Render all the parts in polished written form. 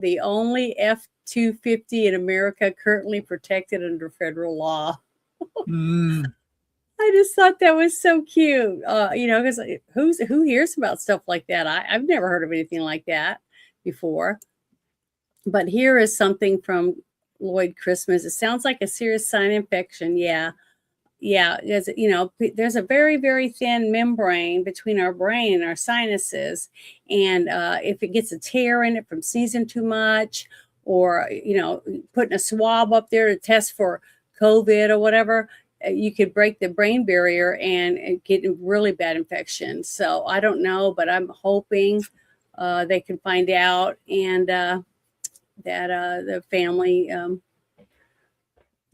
the only F-250 in America currently protected under federal law. I just thought that was so cute. Because who hears about stuff like that? I've never heard of anything like that before. But here is something from Lloyd Christmas. It sounds like a serious sinus infection. Yeah. There's a very, very thin membrane between our brain and our sinuses. And if it gets a tear in it from sneezing too much, or, putting a swab up there to test for COVID or whatever, you could break the brain barrier and get a really bad infection. So I don't know, but I'm hoping they can find out, and that the family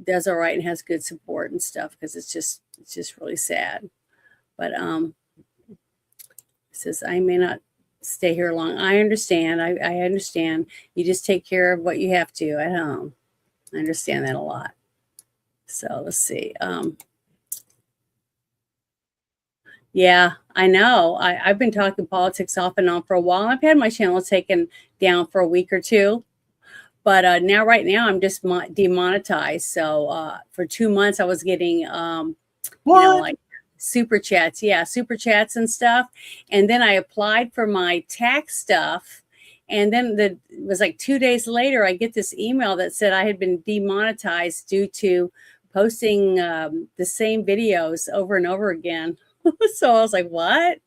does all right and has good support and stuff, because it's just really sad. But it says, I may not stay here long. I understand. I understand. You just take care of what you have to at home. I understand that a lot. So let's see. Yeah, I know. I've been talking politics off and on for a while. I've had my channel taken down for a week or two. But right now, I'm just demonetized. So for 2 months, I was getting, like super chats. Yeah, super chats and stuff. And then I applied for my tax stuff. And then it was like 2 days later, I get this email that said I had been demonetized due to posting the same videos over and over again. So I was like, what?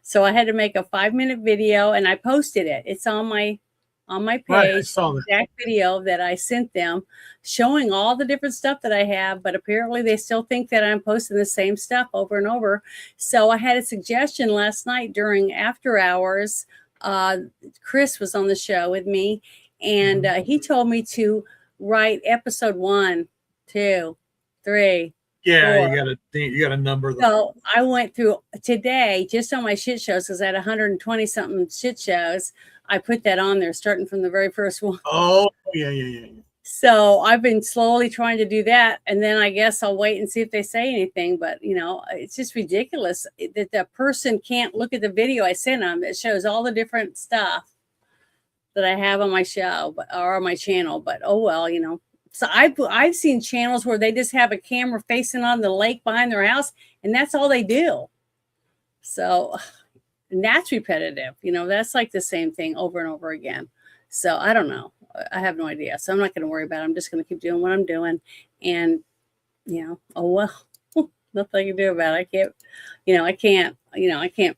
So I had to make a 5-minute video, and I posted it. It's on my page, right, the exact video that I sent them, showing all the different stuff that I have, but apparently they still think that I'm posting the same stuff over and over. So I had a suggestion last night during after hours. Chris was on the show with me, and he told me to write episode 1, 2, 3. Yeah, 4. You got a number. So I went through today just on my shit shows, because I had 120 something shit shows. I put that on there, starting from the very first one. Oh, yeah. So I've been slowly trying to do that, and then I guess I'll wait and see if they say anything. But it's just ridiculous that the person can't look at the video I sent them that shows all the different stuff that I have on my show or on my channel. But oh well, So I've seen channels where they just have a camera facing on the lake behind their house, and that's all they do. So, and that's repetitive. That's like the same thing over and over again. So I don't know. I have no idea. So I'm not going to worry about it. I'm just going to keep doing what I'm doing. And, oh, well, nothing I can do about it. I can't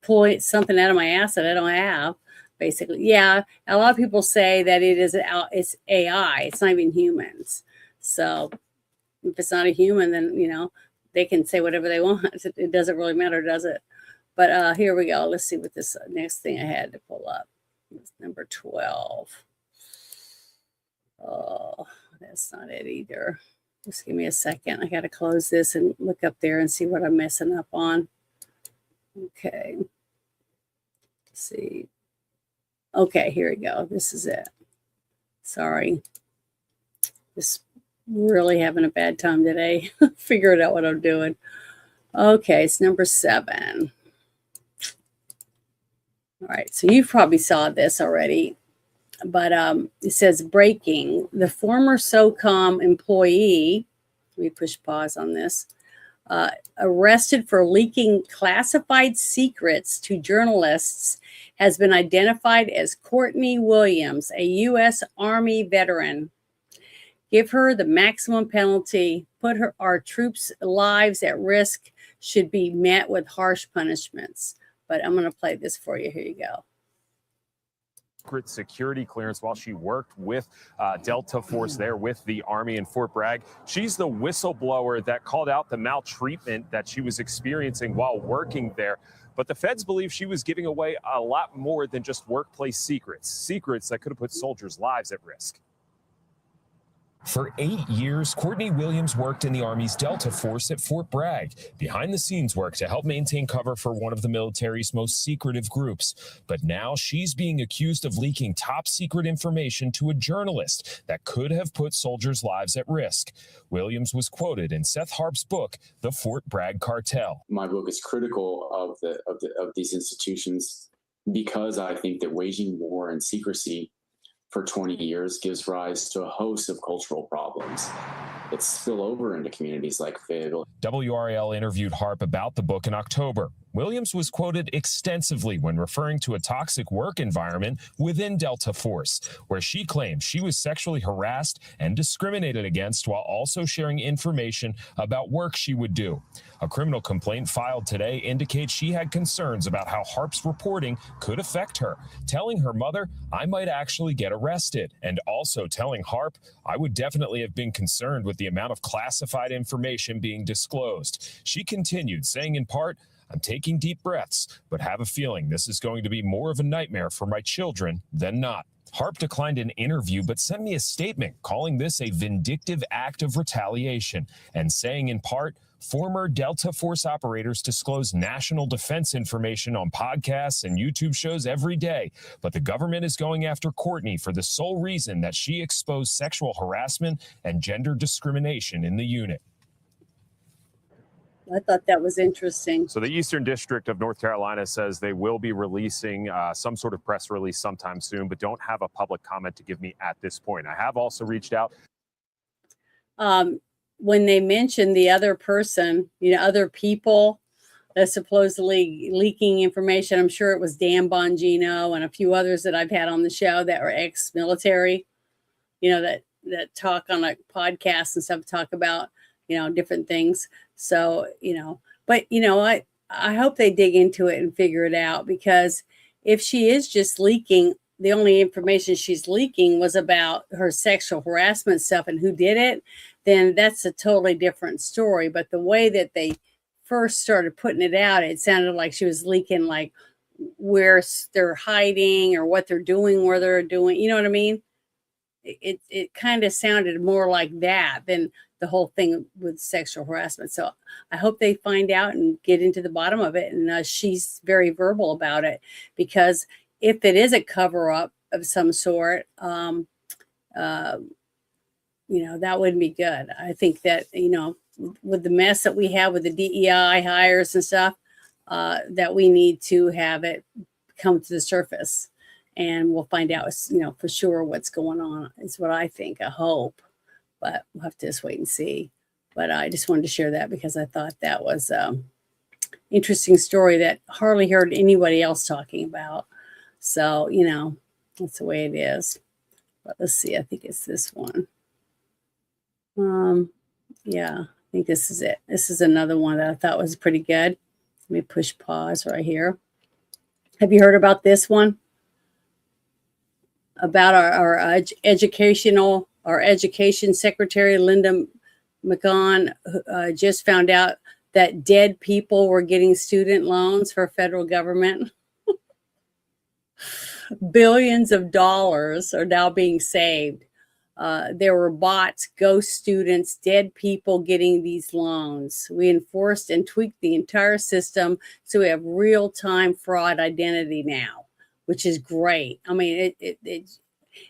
pull something out of my ass that I don't have. Basically, yeah. A lot of people say that it's AI. It's not even humans. So if it's not a human, then they can say whatever they want. It doesn't really matter, does it? But here we go. Let's see what this next thing I had to pull up. It's number 12. Oh, that's not it either. Just give me a second. I got to close this and look up there and see what I'm messing up on. Okay. Let's see. Okay, here we go. This is it. Sorry. Just really having a bad time today. Figuring out what I'm doing. Okay, it's number 7. All right, so you probably saw this already, but it says breaking. The former SOCOM employee, let me push pause on this, arrested for leaking classified secrets to journalists, has been identified as Courtney Williams, a U.S. Army veteran. Give her the maximum penalty. Put our troops' lives at risk. Should be met with harsh punishments. But I'm going to play this for you. Here you go. Security clearance while she worked with Delta Force there with the Army in Fort Bragg. She's the whistleblower that called out the maltreatment that she was experiencing while working there. But the feds believe she was giving away a lot more than just workplace secrets that could have put soldiers' lives at risk. For 8 years, Courtney Williams worked in the Army's Delta Force at Fort Bragg, behind-the-scenes work to help maintain cover for one of the military's most secretive groups. But now she's being accused of leaking top-secret information to a journalist that could have put soldiers' lives at risk. Williams was quoted in Seth Harp's book, The Fort Bragg Cartel. My book is critical of these institutions because I think that waging war in secrecy for 20 years gives rise to a host of cultural problems that spill over into communities like Fayetteville. WRAL interviewed Harp about the book in October. Williams was quoted extensively when referring to a toxic work environment within Delta Force, where she claimed she was sexually harassed and discriminated against while also sharing information about work she would do. A criminal complaint filed today indicates she had concerns about how Harp's reporting could affect her, telling her mother, "I might actually get arrested," and also telling Harp, "I would definitely have been concerned with the amount of classified information being disclosed." She continued, saying in part, "I'm taking deep breaths, but have a feeling this is going to be more of a nightmare for my children than not." Harp declined an interview, but sent me a statement calling this a vindictive act of retaliation and saying in part, "Former Delta Force operators disclose national defense information on podcasts and YouTube shows every day, but the government is going after Courtney for the sole reason that she exposed sexual harassment and gender discrimination in the unit." I thought that was interesting. So the Eastern District of North Carolina says they will be releasing some sort of press release sometime soon, but don't have a public comment to give me at this point. I have also reached out. When they mentioned the other person, other people that supposedly leaking information, I'm sure it was Dan Bongino and a few others that I've had on the show that were ex-military, that talk on a podcast and stuff, talk about, different things. So, but I hope they dig into it and figure it out, because if she is just leaking, the only information she's leaking was about her sexual harassment stuff and who did it, then that's a totally different story. But the way that they first started putting it out, it sounded like she was leaking like where they're hiding or what they're doing, where they're doing, you know what I mean? It kind of sounded more like that than the whole thing with sexual harassment. So I hope they find out and get into the bottom of it. And she's very verbal about it, because if it is a cover up of some sort, that wouldn't be good. I think that, with the mess that we have with the DEI hires and stuff, that we need to have it come to the surface, and we'll find out, for sure what's going on is what I think. I hope, but we'll have to just wait and see. But I just wanted to share that because I thought that was interesting story that hardly heard anybody else talking about. So, that's the way it is. But let's see. I think it's this one. Yeah, I think this is it. This is another one that I thought was pretty good. Let me push pause right here. Have you heard about this one? About our education secretary, Linda McGaughan, just found out that dead people were getting student loans for federal government. Billions of dollars are now being saved. There were bots, ghost students, dead people getting these loans. We enforced and tweaked the entire system, so we have real-time fraud identity now, which is great. I mean,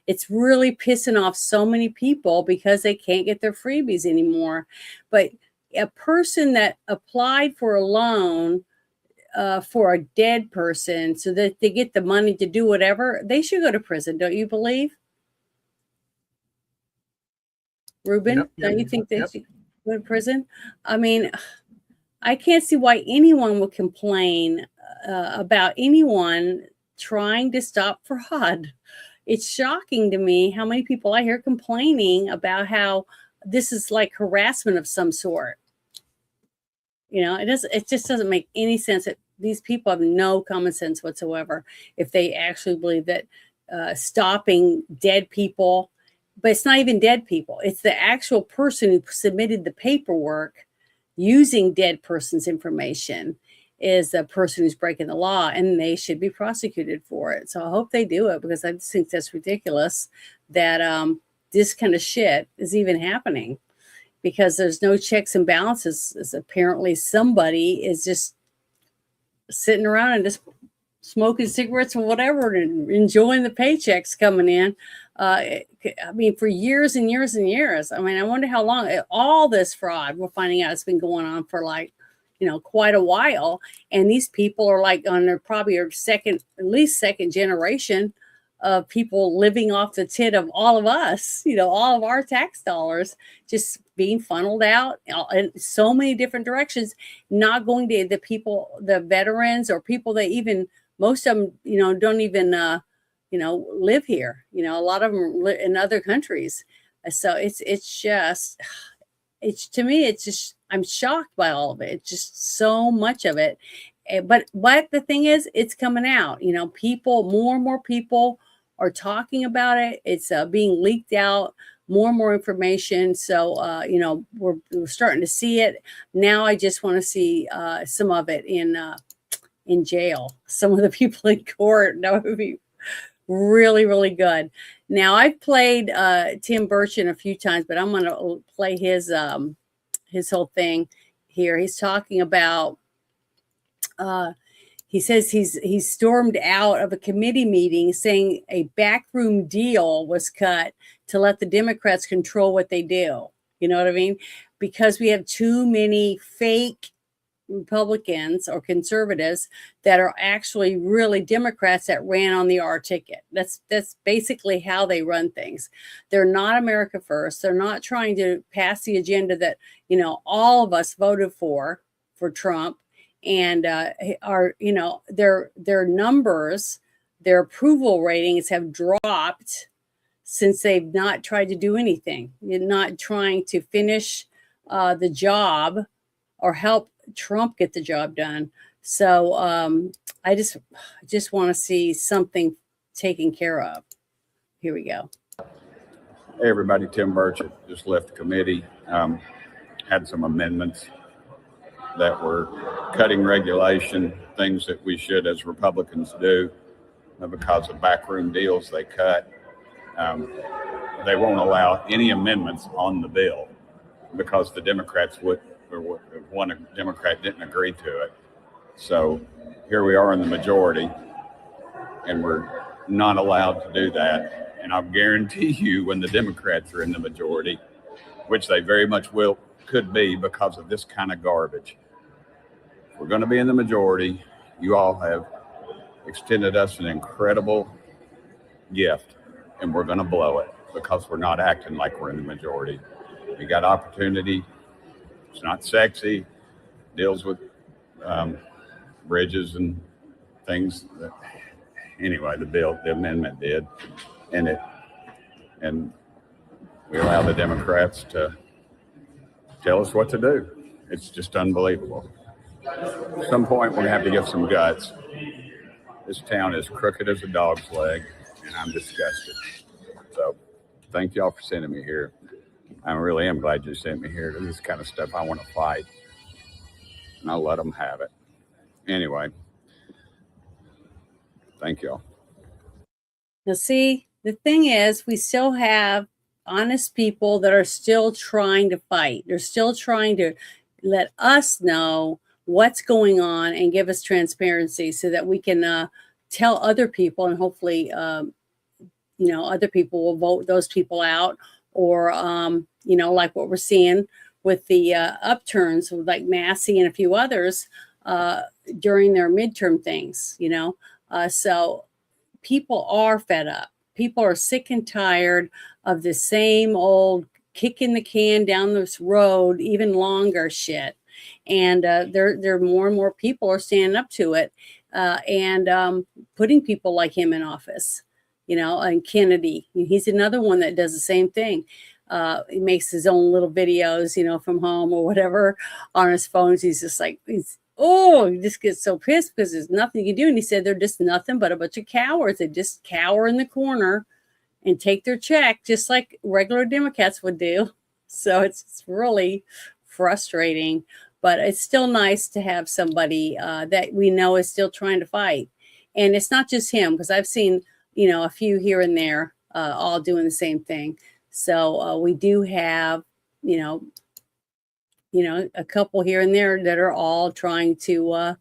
it's really pissing off so many people because they can't get their freebies anymore. But a person that applied for a loan for a dead person so that they get the money to do whatever, they should go to prison, don't you believe? Ruben, don't you think they should go to prison? I mean, I can't see why anyone would complain about anyone trying to stop fraud. It's shocking to me how many people I hear complaining about how this is like harassment of some sort. It just doesn't make any sense. That these people have no common sense whatsoever if they actually believe that stopping dead people, but it's not even dead people. It's the actual person who submitted the paperwork using dead person's information is the person who's breaking the law, and they should be prosecuted for it. So I hope they do it, because I just think that's ridiculous that this kind of shit is even happening, because there's no checks and balances. As apparently somebody is just sitting around and just smoking cigarettes or whatever and enjoying the paychecks coming in. I mean, for years and years and years. I mean, I wonder how long all this fraud, we're finding out it's been going on for quite a while. And these people are like on their probably at least second generation of people living off the tit of all of us, all of our tax dollars just being funneled out in so many different directions, not going to the people, the veterans, or people that even, most of them, don't even, live here. A lot of them live in other countries. So to me, it's just, I'm shocked by all of it. It's just so much of it. But the thing is, it's coming out, more and more people are talking about it. It's being leaked out, more and more information. So, we're starting to see it. Now I just want to see some of it in jail. Some of the people in court, that would be really, really good. Now I've played Tim Burchett a few times, but I'm going to play his whole thing here. He's talking about, he says he's stormed out of a committee meeting saying a backroom deal was cut to let the Democrats control what they do. You know what I mean? Because we have too many fake Republicans or conservatives that are actually really Democrats that ran on the R ticket. That's basically how they run things. They're not America first. They're not trying to pass the agenda that, all of us voted for Trump. And their numbers, their approval ratings have dropped since they've not tried to do anything. They're not trying to finish the job or help Trump get the job done. So I just want to see something taken care of. Here we go. Hey everybody, Tim Burchett just left the committee. Had some amendments that were cutting regulation, things that we should as Republicans do because of backroom deals they cut. They won't allow any amendments on the bill because the Democrats one Democrat didn't agree to it. So here we are in the majority, and we're not allowed to do that. And I'll guarantee you when the Democrats are in the majority, which they very much could be because of this kind of garbage. We're going to be in the majority. You all have extended us an incredible gift, and we're going to blow it because we're not acting like we're in the majority. We got opportunity. It's not sexy. Deals with bridges and things. Anyway, the amendment did, and we allow the Democrats to tell us what to do. It's just unbelievable. At some point, we're going to have to get some guts. This town is crooked as a dog's leg, and I'm disgusted. So thank y'all for sending me here. I really am glad you sent me here. This is the kind of stuff I want to fight, and I'll let them have it. Anyway, thank y'all. Now, see, the thing is, we still have honest people that are still trying to fight. They're still trying to let us know what's going on and give us transparency so that we can tell other people, and hopefully, other people will vote those people out, or, like what we're seeing with the upturns with like Massey and a few others during their midterm things, so people are fed up. People are sick and tired of the same old kicking the can down this road even longer shit. And there more and more people are standing up to it and putting people like him in office, and Kennedy. He's another one that does the same thing. He makes his own little videos, from home or whatever on his phones. He's just like, he just gets so pissed because there's nothing you can do. And he said they're just nothing but a bunch of cowards. They just cower in the corner and take their check just like regular Democrats would do. So it's really frustrating, but it's still nice to have somebody that we know is still trying to fight. And it's not just him, because I've seen, a few here and there all doing the same thing. So we do have, a couple here and there that are all trying to,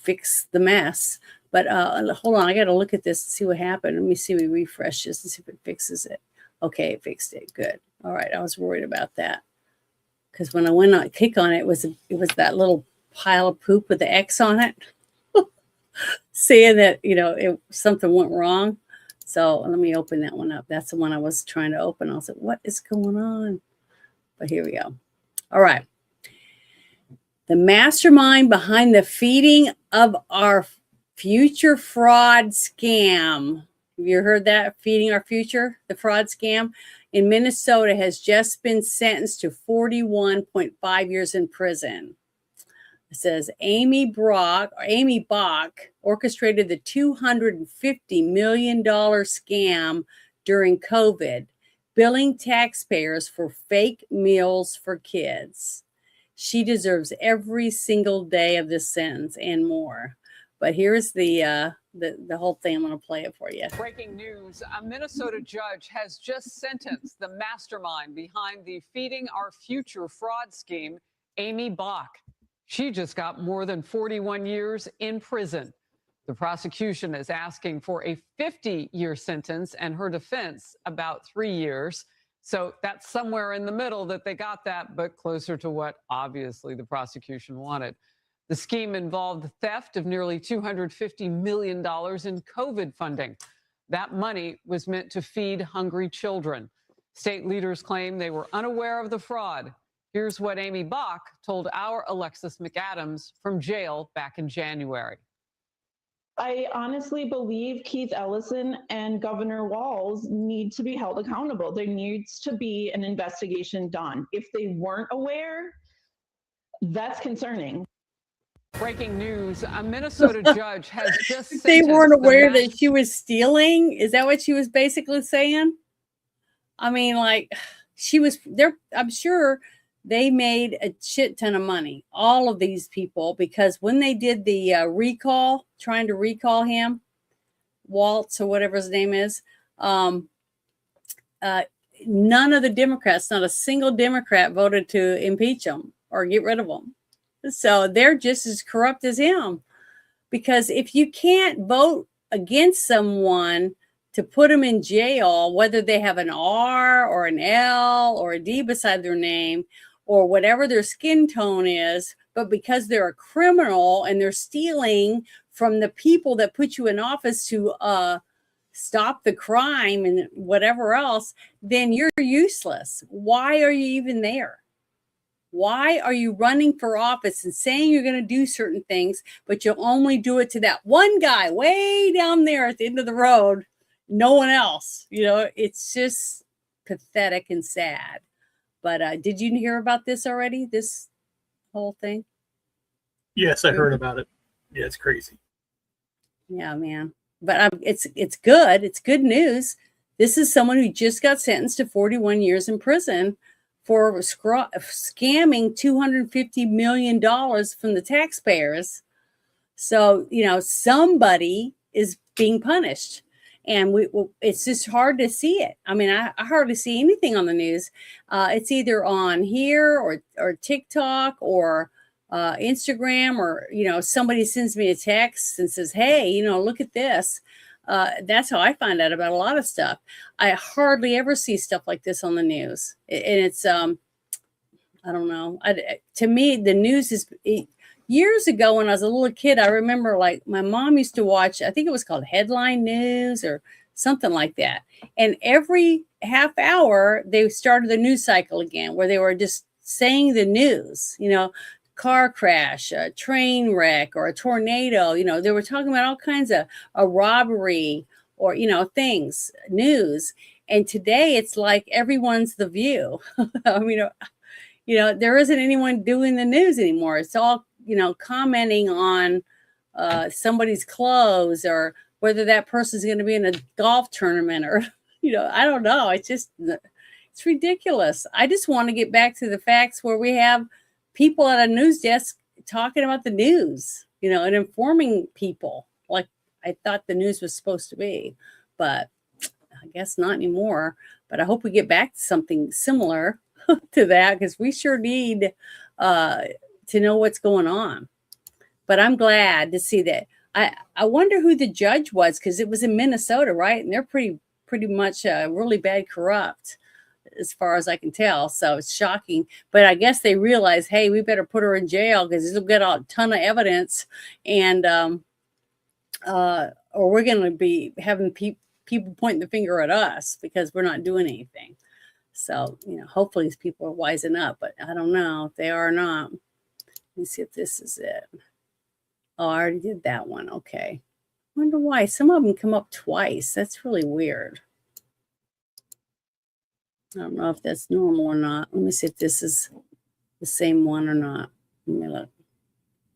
fix the mess. But hold on, I got to look at this and see what happened. Let me see. We refresh this and see if it fixes it. Okay, it fixed it. Good. All right. I was worried about that. because when I went on click on it, it was that little pile of poop with the X on it, saying that something went wrong. So let me open that one up. That's the one I was trying to open. I was like, what is going on? But here we go. All right. The mastermind behind the feeding of our future fraud scam. Have you heard that? Feeding our future, the fraud scam in Minnesota has just been sentenced to 41.5 years in prison. It says Amy Bach orchestrated the $250 million scam during COVID, billing taxpayers for fake meals for kids. She deserves every single day of this sentence and more. But here's the whole thing. I'm going to play it for you. Breaking news. A Minnesota judge has just sentenced the mastermind behind the Feeding Our Future fraud scheme, Amy Bach. She just got more than 41 years in prison. The prosecution is asking for a 50-year sentence and her defense about 3 years. So that's somewhere in the middle that they got that, but closer to what obviously the prosecution wanted. The scheme involved the theft of nearly $250 million in COVID funding. That money was meant to feed hungry children. State leaders claim they were unaware of the fraud. Here's what Amy Bach told our Alexis McAdams from jail back in January. I honestly believe Keith Ellison and Governor Walz need to be held accountable. There needs to be an investigation done. If they weren't aware, that's concerning. Breaking news, a Minnesota judge has just They weren't aware that she was stealing? Is that what she was basically saying? I mean, like, she was there. I'm sure they made a shit ton of money, all of these people, because when they did the recall, trying to recall him, Waltz or whatever his name is, none of the Democrats, not a single Democrat voted to impeach him or get rid of him. So they're just as corrupt as him, because if you can't vote against someone to put them in jail, whether they have an R or an L or a D beside their name or whatever their skin tone is, but because they're a criminal and they're stealing from the people that put you in office to stop the crime and whatever else, then you're useless. Why are you even there? Why are you running for office and saying you're going to do certain things, but you'll only do it to that one guy way down there at the end of the road, no one else? It's just pathetic and sad. But did you hear about this already, this whole thing? Yes, I heard about it. Yeah, it's crazy. Yeah, man. But it's good. It's good news. This is someone who just got sentenced to 41 years in prison for scamming $250 million from the taxpayers. So, somebody is being punished. And it's just hard to see it. I mean, I hardly see anything on the news. It's either on here or TikTok or Instagram, or, somebody sends me a text and says, hey, look at this. That's how I find out about a lot of stuff. I hardly ever see stuff like this on the news. And it's, I don't know. To me, the news is... Years ago, when I was a little kid, I remember, like, my mom used to watch, I think it was called Headline News or something like that. And every half hour, they started the news cycle again, where they were just saying the news, car crash, a train wreck, or a tornado. They were talking about all kinds of a robbery or, things, news. And today it's like everyone's The View. I mean, there isn't anyone doing the news anymore. It's all, commenting on somebody's clothes or whether that person's going to be in a golf tournament or, I don't know. It's ridiculous. I just want to get back to the facts where we have people at a news desk talking about the news, and informing people like I thought the news was supposed to be, but I guess not anymore. But I hope we get back to something similar to that, because we sure need to know what's going on. But I'm glad to see that. I wonder who the judge was, because it was in Minnesota, right? And they're pretty much really bad corrupt. as far as I can tell. So it's shocking. But I guess they realize, hey, we better put her in jail because it'll get a ton of evidence, and or we're going to be having people pointing the finger at us because we're not doing anything. So, hopefully these people are wising up, but I don't know if they are or not. Let me see if this is it. Oh, I already did that one. Okay. Wonder why some of them come up twice. That's really weird. I don't know if that's normal or not. Let me see if this is the same one or not. Let me look.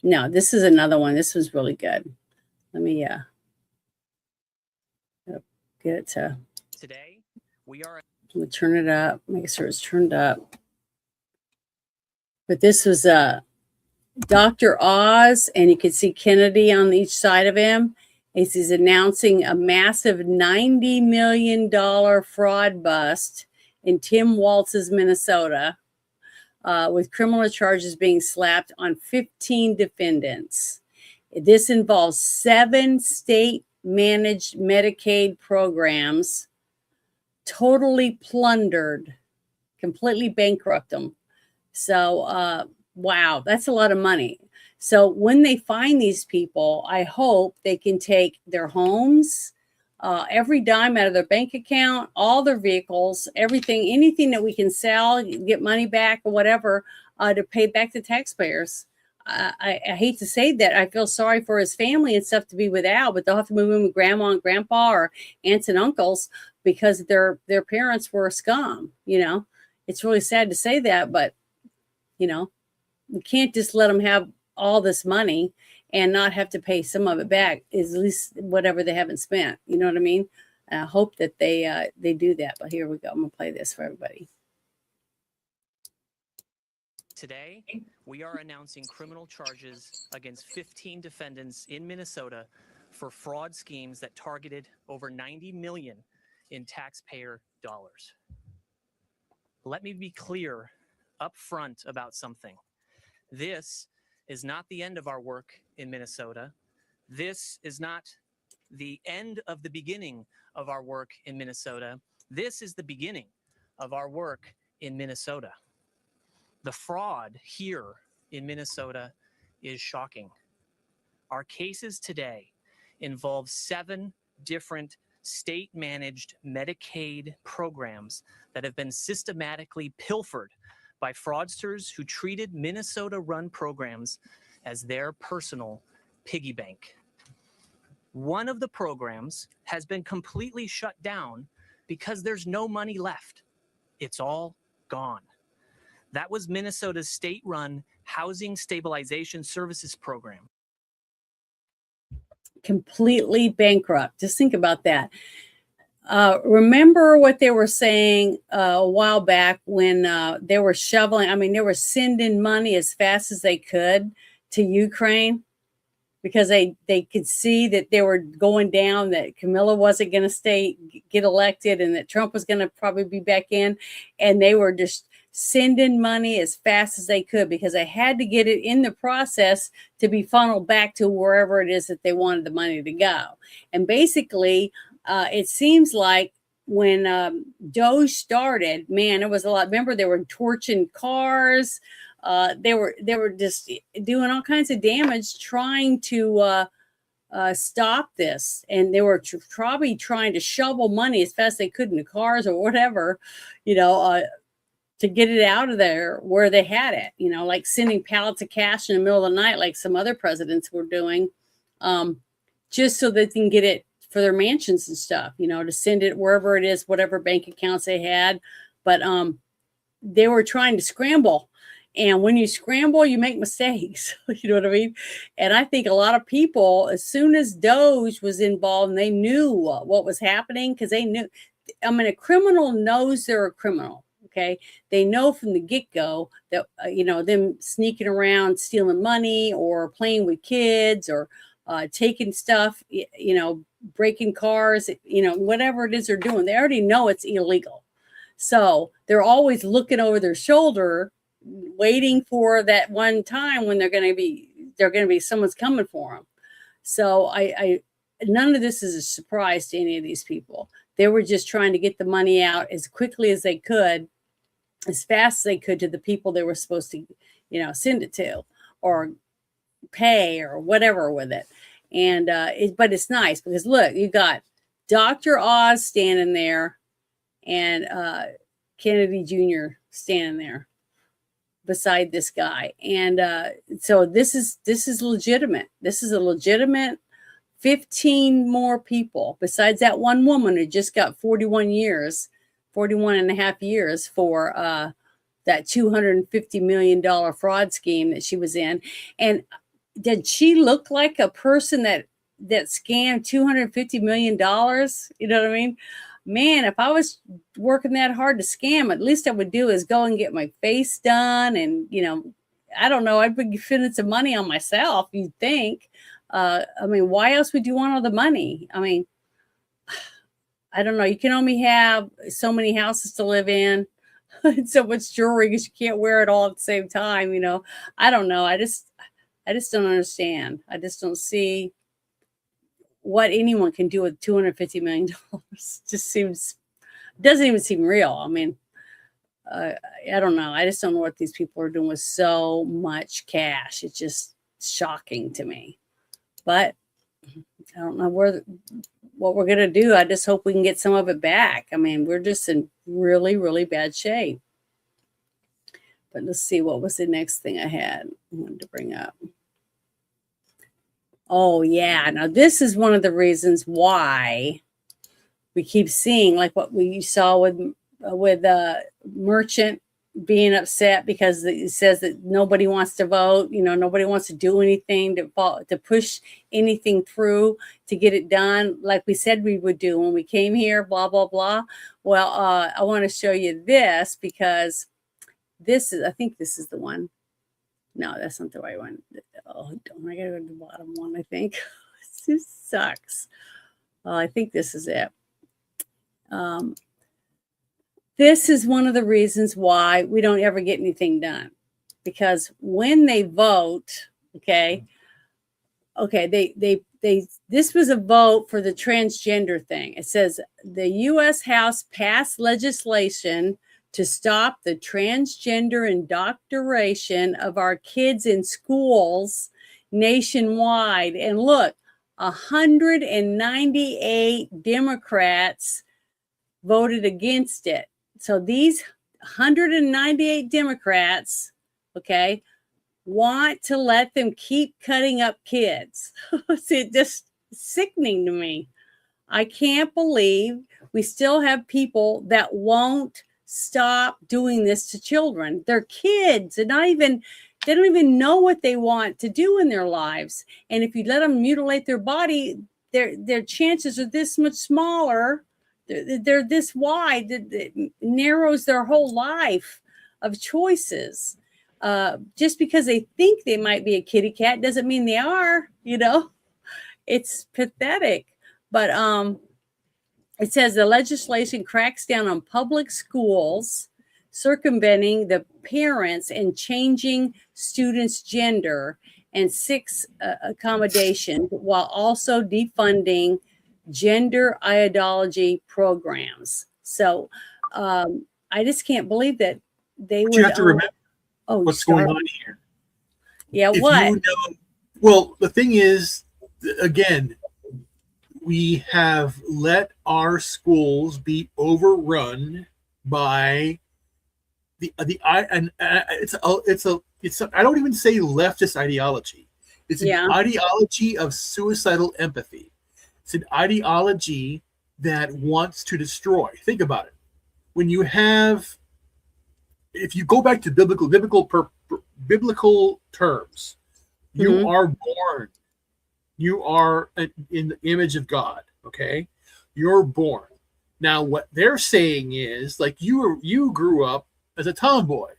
No, this is another one. This was really good. Let me get it to. Today, we are. Let me turn it up. Make sure it's turned up. But this was Dr. Oz, and you can see Kennedy on each side of him. He's announcing a massive $90 million fraud bust in Tim Walz's Minnesota, with criminal charges being slapped on 15 defendants. This involves 7 state-managed Medicaid programs, totally plundered, completely bankrupt them. So, wow, that's a lot of money. So when they find these people, I hope they can take their homes, every dime out of their bank account, all their vehicles, everything, anything that we can sell, get money back or whatever, to pay back the taxpayers. I hate to say that. I feel sorry for his family and stuff to be without, but they'll have to move in with grandma and grandpa or aunts and uncles because their parents were scum. It's really sad to say that, but you can't just let them have all this money and not have to pay some of it back, is at least whatever they haven't spent. You know what I mean? I hope that they do that. But here we go. I'm gonna play this for everybody. Today, we are announcing criminal charges against 15 defendants in Minnesota for fraud schemes that targeted over $90 million in taxpayer dollars. Let me be clear up front about something. This is not the end of our work in Minnesota. This is not the end of the beginning of our work in Minnesota. This is the beginning of our work in Minnesota. The fraud here in Minnesota is shocking. Our cases today involve 7 different state-managed Medicaid programs that have been systematically pilfered by fraudsters who treated Minnesota-run programs as their personal piggy bank. One of the programs has been completely shut down because there's no money left. It's all gone. That was Minnesota's state-run Housing Stabilization Services Program. Completely bankrupt. Just think about that. Remember what they were saying a while back when they were they were sending money as fast as they could to Ukraine because they could see that they were going down, that Camilla wasn't going to get elected, and that Trump was going to probably be back in. And they were just sending money as fast as they could because they had to get it in the process to be funneled back to wherever it is that they wanted the money to go. And basically, it seems like when Doge started, man, it was a lot. Remember, they were torching cars. They were just doing all kinds of damage trying to stop this. And they were probably trying to shovel money as fast as they could into cars or whatever, to get it out of there where they had it, like sending pallets of cash in the middle of the night, like some other presidents were doing, just so they can get it for their mansions and stuff, to send it wherever it is, whatever bank accounts they had. But they were trying to scramble. And when you scramble, you make mistakes. You know what I mean? And I think a lot of people, as soon as Doge was involved, and they knew what was happening, because they knew, a criminal knows they're a criminal. Okay. They know from the get-go that, them sneaking around, stealing money or playing with kids or taking stuff, breaking cars, whatever it is they're doing, they already know it's illegal. So they're always looking over their shoulder, waiting for that one time when they're going to be someone's coming for them. So none of this is a surprise to any of these people. They were just trying to get the money out as quickly as they could, as fast as they could, to the people they were supposed to, send it to or pay or whatever with it. And but it's nice because look, you got Dr. Oz standing there and Kennedy Jr. standing there beside this guy. And so this is legitimate. This is a legitimate 15 more people besides that one woman who just got 41 and a half years for that $250 million fraud scheme that she was in. And did she look like a person that scammed $250 million? You know what I mean? Man, if I was working that hard to scam, at least I would do is go and get my face done. And, I don't know, I'd be spending some money on myself, you'd think. Why else would you want all the money? I don't know. You can only have so many houses to live in and so much jewelry because you can't wear it all at the same time. I don't know. I just don't understand. I just don't see what anyone can do with $250 million. Doesn't even seem real. I don't know. I just don't know what these people are doing with so much cash. It's just shocking to me. But I don't know what we're going to do. I just hope we can get some of it back. We're just in really, really bad shape. But let's see, what was the next thing I wanted to bring up? Oh, yeah. Now, this is one of the reasons why we keep seeing, like what we saw with Merchant being upset because it says that nobody wants to vote. Nobody wants to do anything to push anything through to get it done like we said we would do when we came here, blah, blah, blah. Well, I want to show you this because I think this is the one. No, that's not the right one. Oh, I gotta go to the bottom one, I think. This sucks. I think this is it. This is one of the reasons why we don't ever get anything done. Because when they vote, this was a vote for the transgender thing. It says the U.S. House passed legislation to stop the transgender indoctrination of our kids in schools nationwide. And look, 198 Democrats voted against it. So these 198 Democrats, want to let them keep cutting up kids. It's just sickening to me. I can't believe we still have people that won't stop doing this to children. They're kids. They don't even know what they want to do in their lives. And if you let them mutilate their body, their chances are this much smaller. They're this wide. It narrows their whole life of choices. Just because they think they might be a kitty cat doesn't mean they are, It's pathetic. But it says the legislation cracks down on public schools, circumventing the parents and changing students' gender and sex accommodation, while also defunding gender ideology programs. So I just can't believe that they would. You have to remember what's going on here. Yeah, Well, the thing is, again, we have let our schools be overrun by it's I don't even say leftist ideology. It's an ideology of suicidal empathy. It's an ideology that wants to destroy. Think about it. When you have, if you go back to biblical terms, you are born. You are in the image of God. Okay, you're born. Now, what they're saying is, like, you grew up as a tomboy.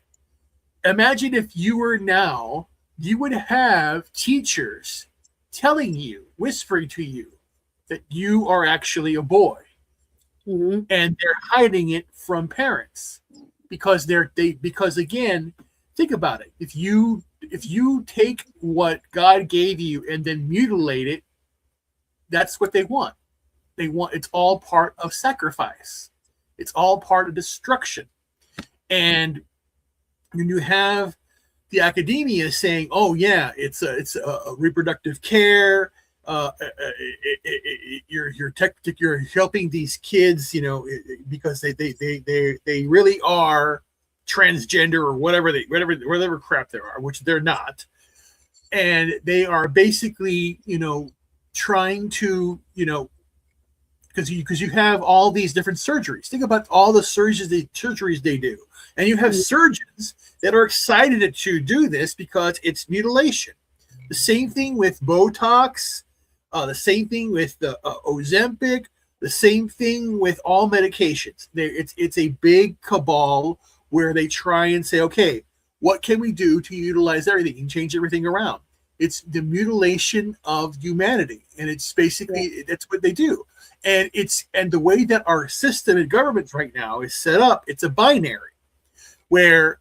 Imagine if you were now, you would have teachers telling you, whispering to you, that you are actually a boy, and they're hiding it from parents because because again, think about it. If you take what God gave you and then mutilate it, that's what they want. It's all part of sacrifice. It's all part of destruction. And when you have the academia saying, "Oh yeah, it's a reproductive care. You're helping these kids, because they really are transgender or whatever crap they are, which they're not, and they are basically trying to because you have all these different surgeries. Think about all the surgeries they do, and you have surgeons that are excited to do this because it's mutilation. The same thing with Botox, the same thing with the Ozempic, the same thing with all medications. It's a big cabal where they try and say, okay, what can we do to utilize everything and change everything around? It's the mutilation of humanity, and it's basically that's what they do. And the way that our system and government right now is set up, it's a binary where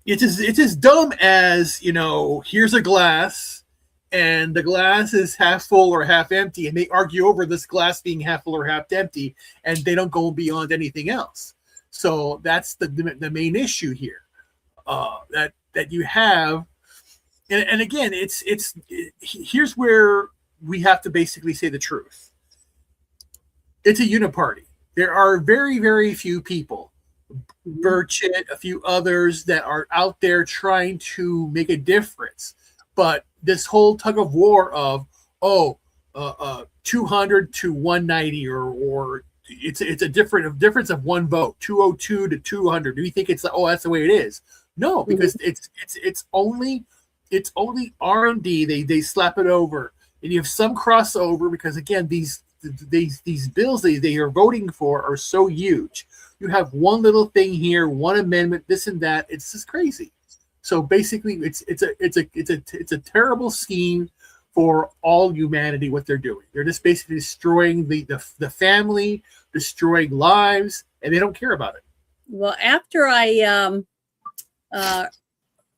it's as dumb as here's a glass and the glass is half full or half empty, and they argue over this glass being half full or half empty, and they don't go beyond anything else. So that's the main issue here, that you have, and again, here's where we have to basically say the truth. It's a uniparty. There are very, very few people, Burchett, a few others, that are out there trying to make a difference. But this whole tug of war of 200 to 190, or it's a difference of one vote, 202 to 200. Do you think it's that's the way it is? No, because it's only R&D. They slap it over, and you have some crossover because again these bills they are voting for are so huge. You have one little thing here, one amendment, this and that. It's just crazy. So basically, it's a terrible scheme for all humanity. What they're doing, they're just basically destroying the family, destroying lives, and they don't care about it. Well, after I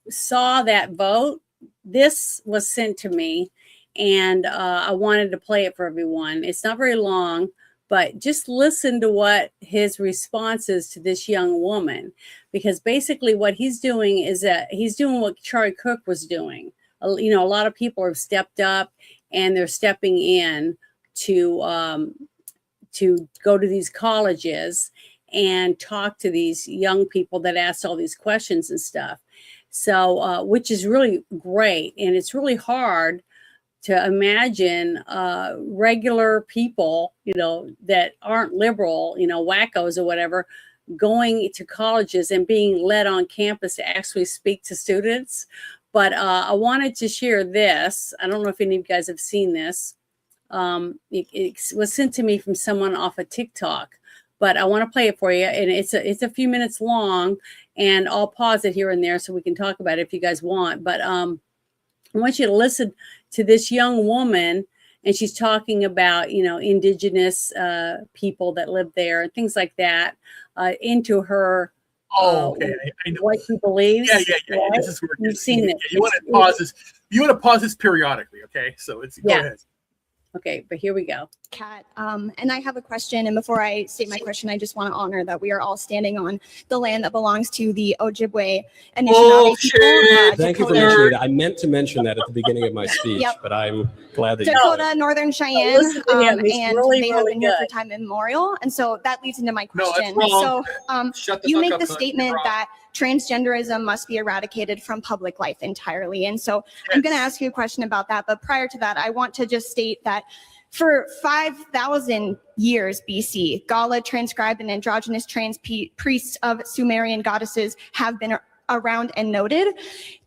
saw that vote, this was sent to me, and I wanted to play it for everyone. It's not very long, but just listen to what his response is to this young woman, because basically what he's doing is that he's doing what Charlie Cook was doing. A lot of people have stepped up, and they're stepping in to go to these colleges and talk to these young people that asked all these questions and stuff. So, which is really great. And it's really hard to imagine regular people, that aren't liberal, wackos or whatever, going to colleges and being led on campus to actually speak to students. But I wanted to share this. I don't know if any of you guys have seen this. It was sent to me from someone off of TikTok, but I want to play it for you. And it's a few minutes long, and I'll pause it here and there so we can talk about it if you guys want. But I want you to listen to this young woman, and she's talking about, indigenous people that live there and things like that, into her. Okay. I know what she believes. Yeah. Right? This is where You've seen it. You want to pause this. You want to pause this periodically. Okay. So go ahead. Okay, but here we go. Kat, and I have a question. And before I state my question, I just want to honor that we are all standing on the land that belongs to the Ojibwe Anishinaabe people. Thank you for mentioning that. I meant to mention that at the beginning of my speech, but I'm glad that Dakota, Northern Cheyenne, and really, they have really been here for time immemorial. And so that leads into my No, question. that's wrong. So you make the statement that transgenderism must be eradicated from public life entirely. And so I'm going to ask you a question about that. But prior to that, I want to just state that for 5,000 years BC, Gala transcribed and androgynous trans priests of Sumerian goddesses have been around and noted.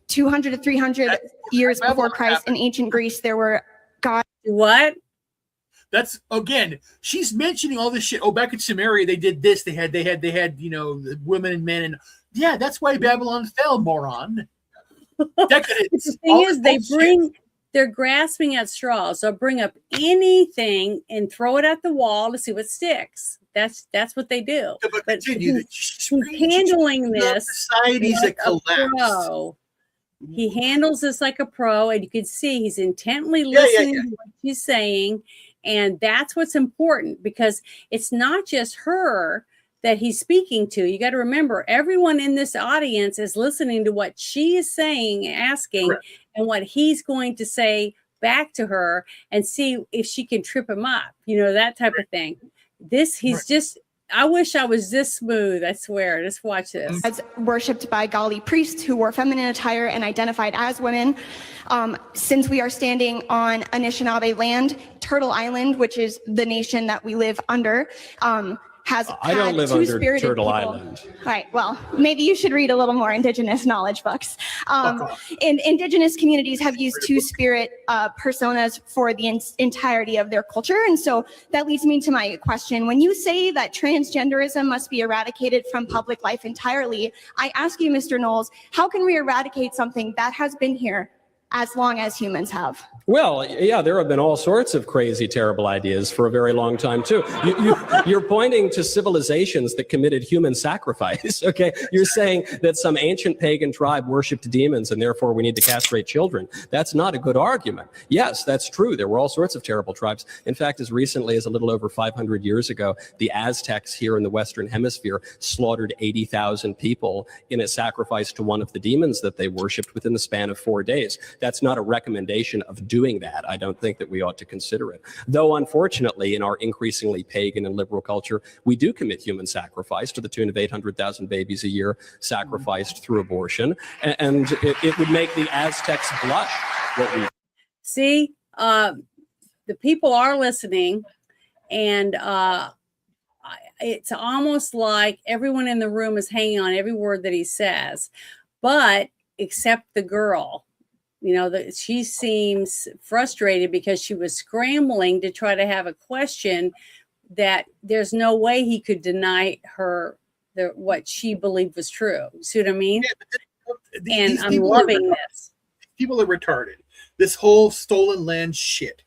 200 to 300 years before Christ in ancient Greece, there were gods. What? That's again, she's mentioning all this shit. Oh, back in Samaria, they did this. They had, the women and men, and yeah, that's why Babylon fell, moron. Decadence. The thing is, they're grasping at straws. So bring up anything and throw it at the wall to see what sticks. That's what they do. Yeah, but continue. She's handling this. Societies that collapse. He handles this like a pro, and you can see he's intently listening to what she's saying. And that's what's important, because it's not just her that he's speaking to. You got to remember, everyone in this audience is listening to what she is saying, asking, and what he's going to say back to her, and see if she can trip him up, that type of thing. He's just, I wish I was this smooth. I swear. Just watch this. As worshipped by Gali priests who wore feminine attire and identified as women. Since we are standing on Anishinaabe land, Turtle Island, which is the nation that we live under, has I don't live under Turtle people. Island. All right. Well, maybe you should read a little more Indigenous knowledge books. Indigenous communities have used two-spirit personas for the entirety of their culture. And so that leads me to my question. When you say that transgenderism must be eradicated from public life entirely, I ask you, Mr. Knowles, how can we eradicate something that has been here as long as humans have? Well, yeah, there have been all sorts of crazy, terrible ideas for a very long time, too. You're pointing to civilizations that committed human sacrifice, okay? You're saying that some ancient pagan tribe worshipped demons and therefore we need to castrate children. That's not a good argument. Yes, that's true. There were all sorts of terrible tribes. In fact, as recently as a little over 500 years ago, the Aztecs here in the Western Hemisphere slaughtered 80,000 people in a sacrifice to one of the demons that they worshipped within the span of 4 days. That's not a recommendation of doing that. I don't think that we ought to consider it. Though, unfortunately, in our increasingly pagan and liberal culture, we do commit human sacrifice to the tune of 800,000 babies a year sacrificed through abortion. And it would make the Aztecs blush what we see. The people are listening, and it's almost like everyone in the room is hanging on every word that he says, but except the girl. That she seems frustrated because she was scrambling to try to have a question that there's no way he could deny her what she believed was true. See what I mean? Yeah, and I'm loving this. People are retarded. This whole stolen land shit.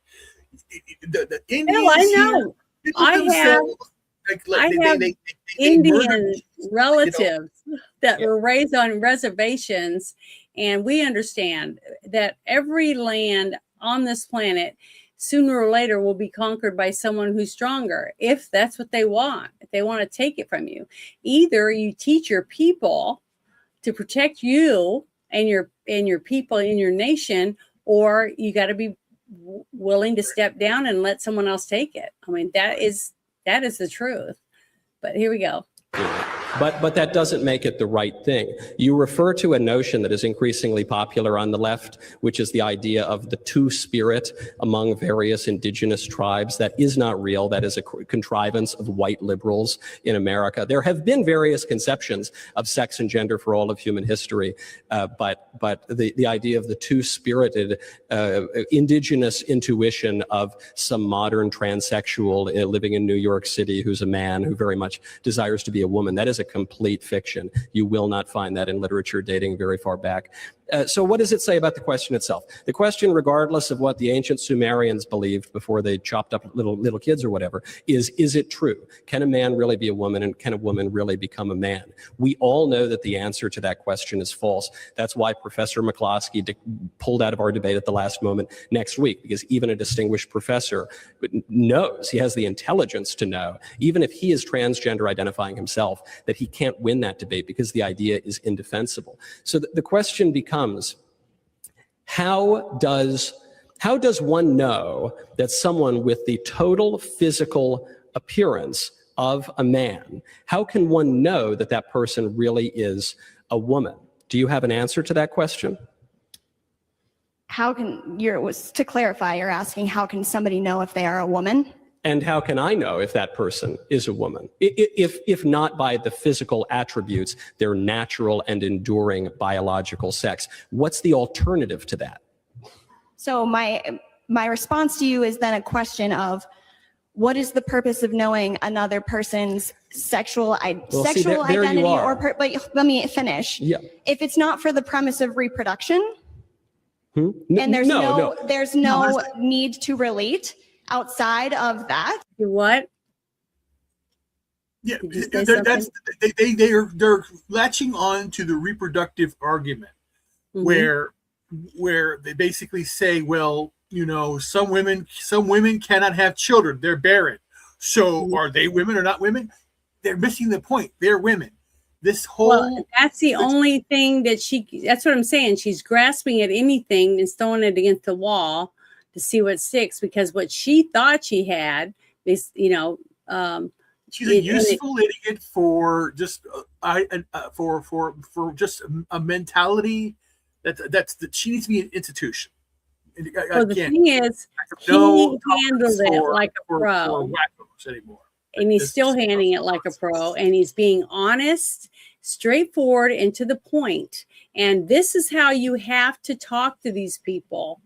The Indians I know. I have Indian relatives that were raised on reservations, and we understand that every land on this planet sooner or later will be conquered by someone who's stronger, if that's what they want. If they want to take it from you, either you teach your people to protect you and your people in your nation, or you got to be willing to step down and let someone else take it. I mean, that is the truth. But here we go. But that doesn't make it the right thing. You refer to a notion that is increasingly popular on the left, which is the idea of the two-spirit among various indigenous tribes. That is not real. That is a contrivance of white liberals in America. There have been various conceptions of sex and gender for all of human history, but the idea of the two-spirited indigenous intuition of some modern transsexual living in New York City who's a man who very much desires to be a woman, that is a complete fiction. You will not find that in literature dating very far back. So what does it say about the question itself? The question, regardless of what the ancient Sumerians believed before they chopped up little kids or whatever, is it true? Can a man really be a woman, and can a woman really become a man? We all know that the answer to that question is false. That's why Professor McCloskey pulled out of our debate at the last moment next week, because even a distinguished professor knows, he has the intelligence to know, even if he is transgender identifying himself, that he can't win that debate because the idea is indefensible. So the question becomes, how does one know that someone with the total physical appearance of a man, how can one know that that person really is a woman? Do you have an answer to that question? To clarify, you're asking how can somebody know if they are a woman? And how can I know if that person is a woman? If not by the physical attributes, their natural and enduring biological sex. What's the alternative to that? So my response to you is then a question of, what is the purpose of knowing another person's sexual identity? But let me finish. Yeah. If it's not for the premise of reproduction, and there's no need to relate outside of that. What? Yeah, they're latching on to the reproductive argument. where they basically say, well, some women cannot have children, they're barren. So are they women or not women? They're missing the point. They're women. This whole that's the only thing that that's what I'm saying. She's grasping at anything and throwing it against the wall to see what sticks, because what she thought she had is, she's a useful idiot for just for just a mentality that she needs to be an institution. Well, the thing is, he handled it like a pro. Anymore. And he's still handling it like a pro, and he's being honest, straightforward, and to the point. And this is how you have to talk to these people,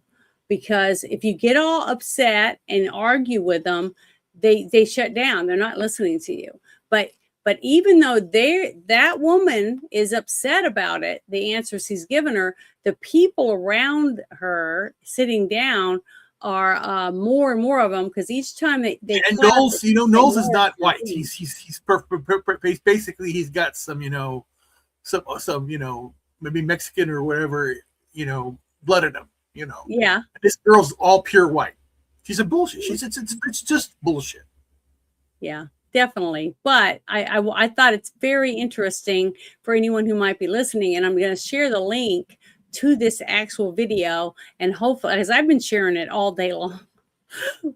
because if you get all upset and argue with them, they shut down. They're not listening to you. But even though that woman is upset about it, the answers he's given her, the people around her sitting down are more and more of them, because each time they and Knowles, Knowles is not white. He's basically he's got some maybe Mexican or whatever blood in him. Yeah. This girl's all pure white. She's a bullshit. It's just bullshit. Yeah, definitely. But I thought it's very interesting for anyone who might be listening, and I'm going to share the link to this actual video, and hopefully, because I've been sharing it all day long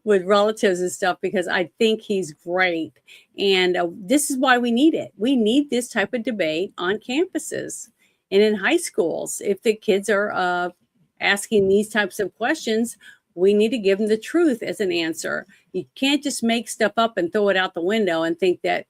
with relatives and stuff, because I think he's great. And this is why we need it. We need this type of debate on campuses and in high schools. If the kids are asking these types of questions, we need to give them the truth as an answer. You can't just make stuff up and throw it out the window and think that,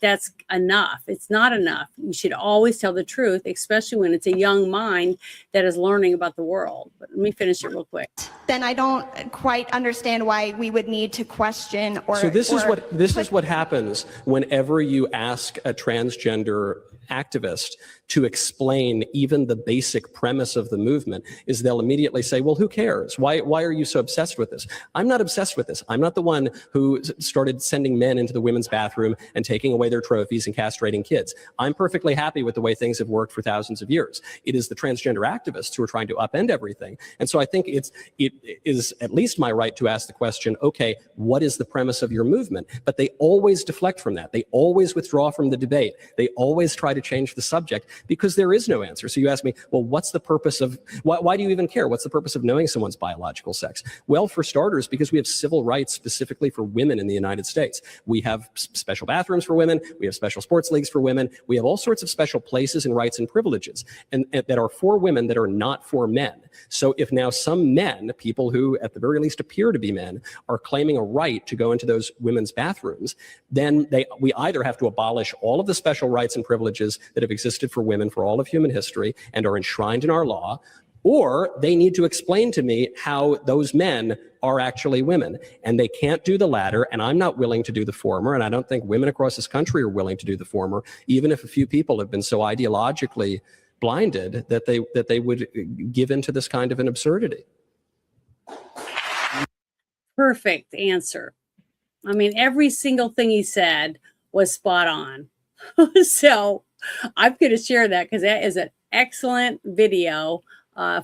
that's enough. It's not enough. You should always tell the truth, especially when it's a young mind that is learning about the world. But let me finish it real quick. Then I don't quite understand why we would need to question or. So this is what happens whenever you ask a transgender activist to explain even the basic premise of the movement, is they'll immediately say, well, who cares? Why are you so obsessed with this? I'm not obsessed with this. I'm not the one who started sending men into the women's bathroom and taking away their trophies and castrating kids. I'm perfectly happy with the way things have worked for thousands of years. It is the transgender activists who are trying to upend everything. And so I think it is at least my right to ask the question, okay, what is the premise of your movement? But they always deflect from that. They always withdraw from the debate. They always try to change the subject because there is no answer. So you ask me, well, what's the purpose of, why do you even care? What's the purpose of knowing someone's biological sex? Well, for starters, because we have civil rights specifically for women in the United States. We have special bathrooms for women. We have special sports leagues for women. We have all sorts of special places and rights and privileges and that are for women that are not for men. So if now some men, people who at the very least appear to be men, are claiming a right to go into those women's bathrooms, then we either have to abolish all of the special rights and privileges that have existed for women for all of human history and are enshrined in our law, or they need to explain to me how those men are actually women. And they can't do the latter, and I'm not willing to do the former, and I don't think women across this country are willing to do the former, even if a few people have been so ideologically blinded that they would give into this kind of an absurdity. Perfect answer. I mean, every single thing he said was spot on. So I'm going to share that because that is an excellent video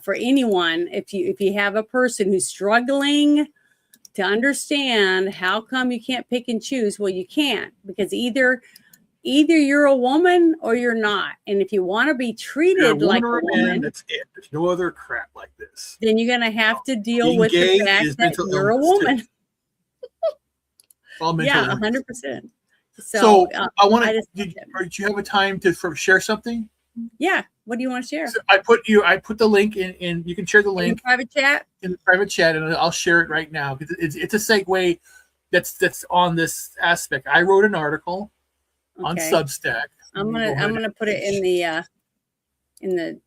for anyone. If you have a person who's struggling to understand how come you can't pick and choose, well, you can't, because either you're a woman or you're not. And if you want to be treated like a woman, that's it. There's no other crap like this. Then you're going to have to deal with the fact that you're a woman. Yeah, 100%. So I want to. Did you have a time to share something? Yeah. What do you want to share? So I put the link in. You can share the link in the private chat. In the private chat, and I'll share it right now because it's a segue that's on this aspect. I wrote an article on Substack. I'm gonna put it in the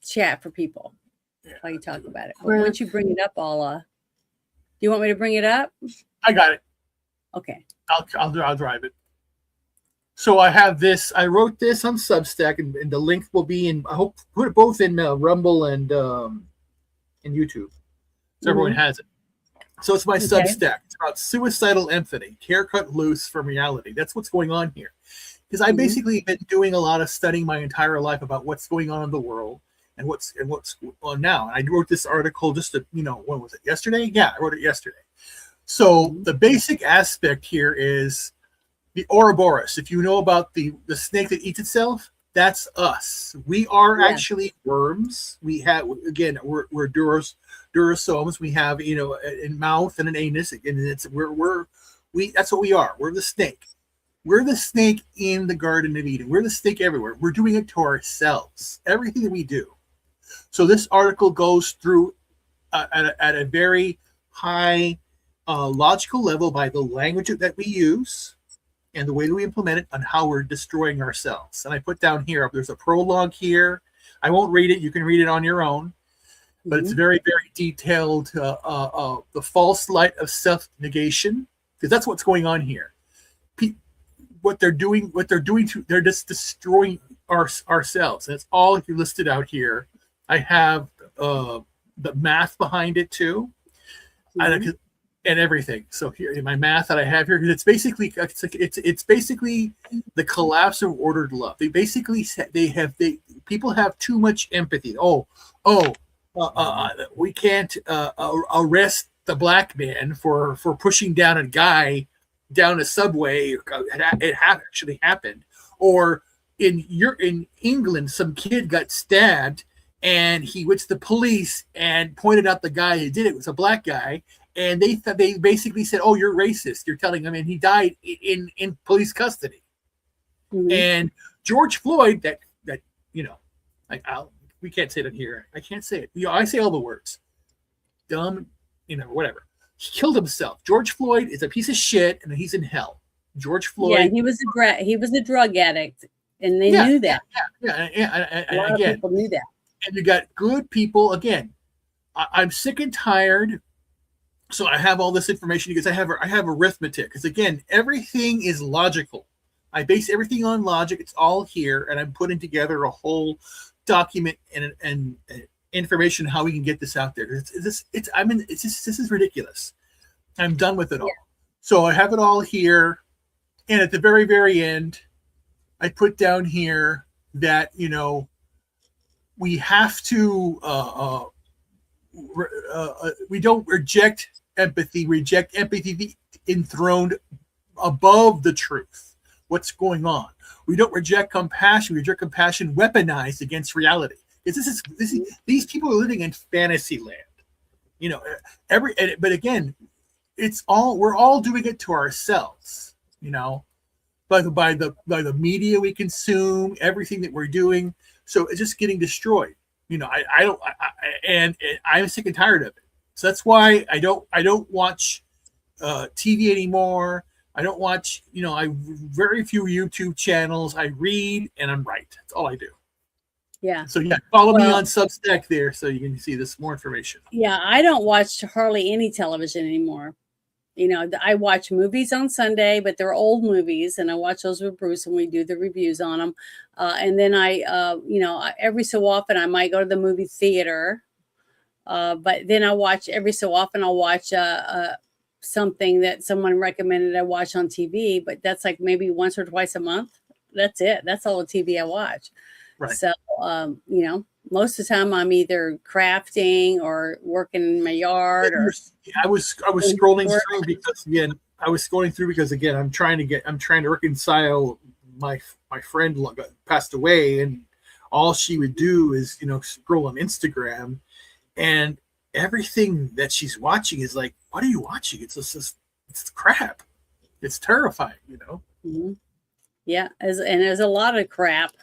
chat for people while you talk about it. But once you bring it up, do you want me to bring it up? I got it. Okay. I'll drive it. So I have this. I wrote this on Substack, and the link will be in. I hope put it both in Rumble and YouTube, so everyone has it. So it's my Substack. It's about suicidal empathy, haircut loose from reality. That's what's going on here. Because I basically been doing a lot of studying my entire life about what's going on in the world, and what's on now. And I wrote this article just when was it? Yesterday? Yeah, I wrote it yesterday. So the basic aspect here is the Ouroboros. If you know about the snake that eats itself, that's us. We are actually worms. We have, again, we're durasomes. We have, a mouth and an anus, and it's that's what we are. We're the snake. We're the snake in the Garden of Eden. We're the snake everywhere. We're doing it to ourselves. Everything that we do. So this article goes through at a very high logical level by the language that we use and the way that we implement it on how we're destroying ourselves. And I put down here, there's a prologue here. I won't read it. You can read it on your own. But it's very, very detailed, the false light of self-negation, because that's what's going on here. What they're doing, they're just destroying ourselves. That's all listed out here. I have the math behind it too, and everything. So here in my math that I have here, it's basically the collapse of ordered love. They basically people have too much empathy. We can't arrest the black man for pushing down a guy down a subway. It actually happened. Or in England, some kid got stabbed, and he went to the police and pointed out the guy who did it was a black guy, and they basically said, "Oh, you're racist. You're telling him," and he died in police custody. And George Floyd, we can't say that here. I can't say it. I say all the words. Dumb, whatever. He killed himself. George Floyd is a piece of shit, and he's in hell. George Floyd. Yeah, he was a drug addict, and they knew that. Yeah. A lot of people knew that. And you got good people. Again, I'm sick and tired. So I have all this information because I have arithmetic. Because again, everything is logical. I base everything on logic. It's all here, and I'm putting together a whole document and information how we can get this out there. This is ridiculous. I'm done with it all. So I have it all here, and at the very, very end, I put down here that we have to we don't reject empathy. Reject empathy enthroned above the truth. What's going on? We don't reject compassion. We reject compassion weaponized against reality. Because these people are living in fantasy land. But again, we're all doing it to ourselves. By the media we consume, everything that we're doing. So it's just getting destroyed. I'm sick and tired of it. So that's why I don't watch TV anymore. I don't watch, I very few YouTube channels. I read and I'm right. That's all I do. Yeah. So follow me on Substack there so you can see this more information. Yeah, I don't watch hardly any television anymore. I watch movies on Sunday, but they're old movies, and I watch those with Bruce, and we do the reviews on them. And then every so often I might go to the movie theater, but then every so often I'll watch something that someone recommended I watch on TV, but that's like maybe once or twice a month. That's it. That's all the TV I watch. Right. So, most of the time I'm either crafting or working in my yard. Or I was scrolling through because again, I'm trying to reconcile my friend passed away, and all she would do is scroll on Instagram, and everything that she's watching is like, what are you watching? It's crap. It's terrifying, Mm-hmm. Yeah, there's a lot of crap.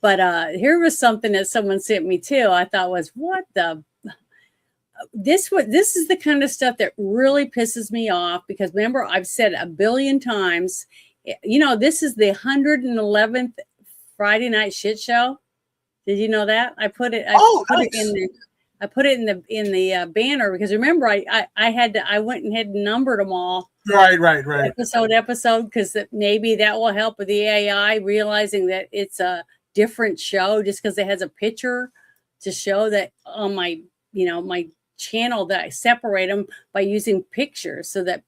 But here was something that someone sent me too. I thought was, what the? This is the kind of stuff that really pisses me off, because remember, I've said a billion times, this is the 111th Friday Night Shit Show. Did you know that? I put it in the banner because remember I went and had numbered them all. Right. Episode, because maybe that will help with the AI realizing that it's a different show just because it has a picture to show that on my channel that I separate them by using pictures so that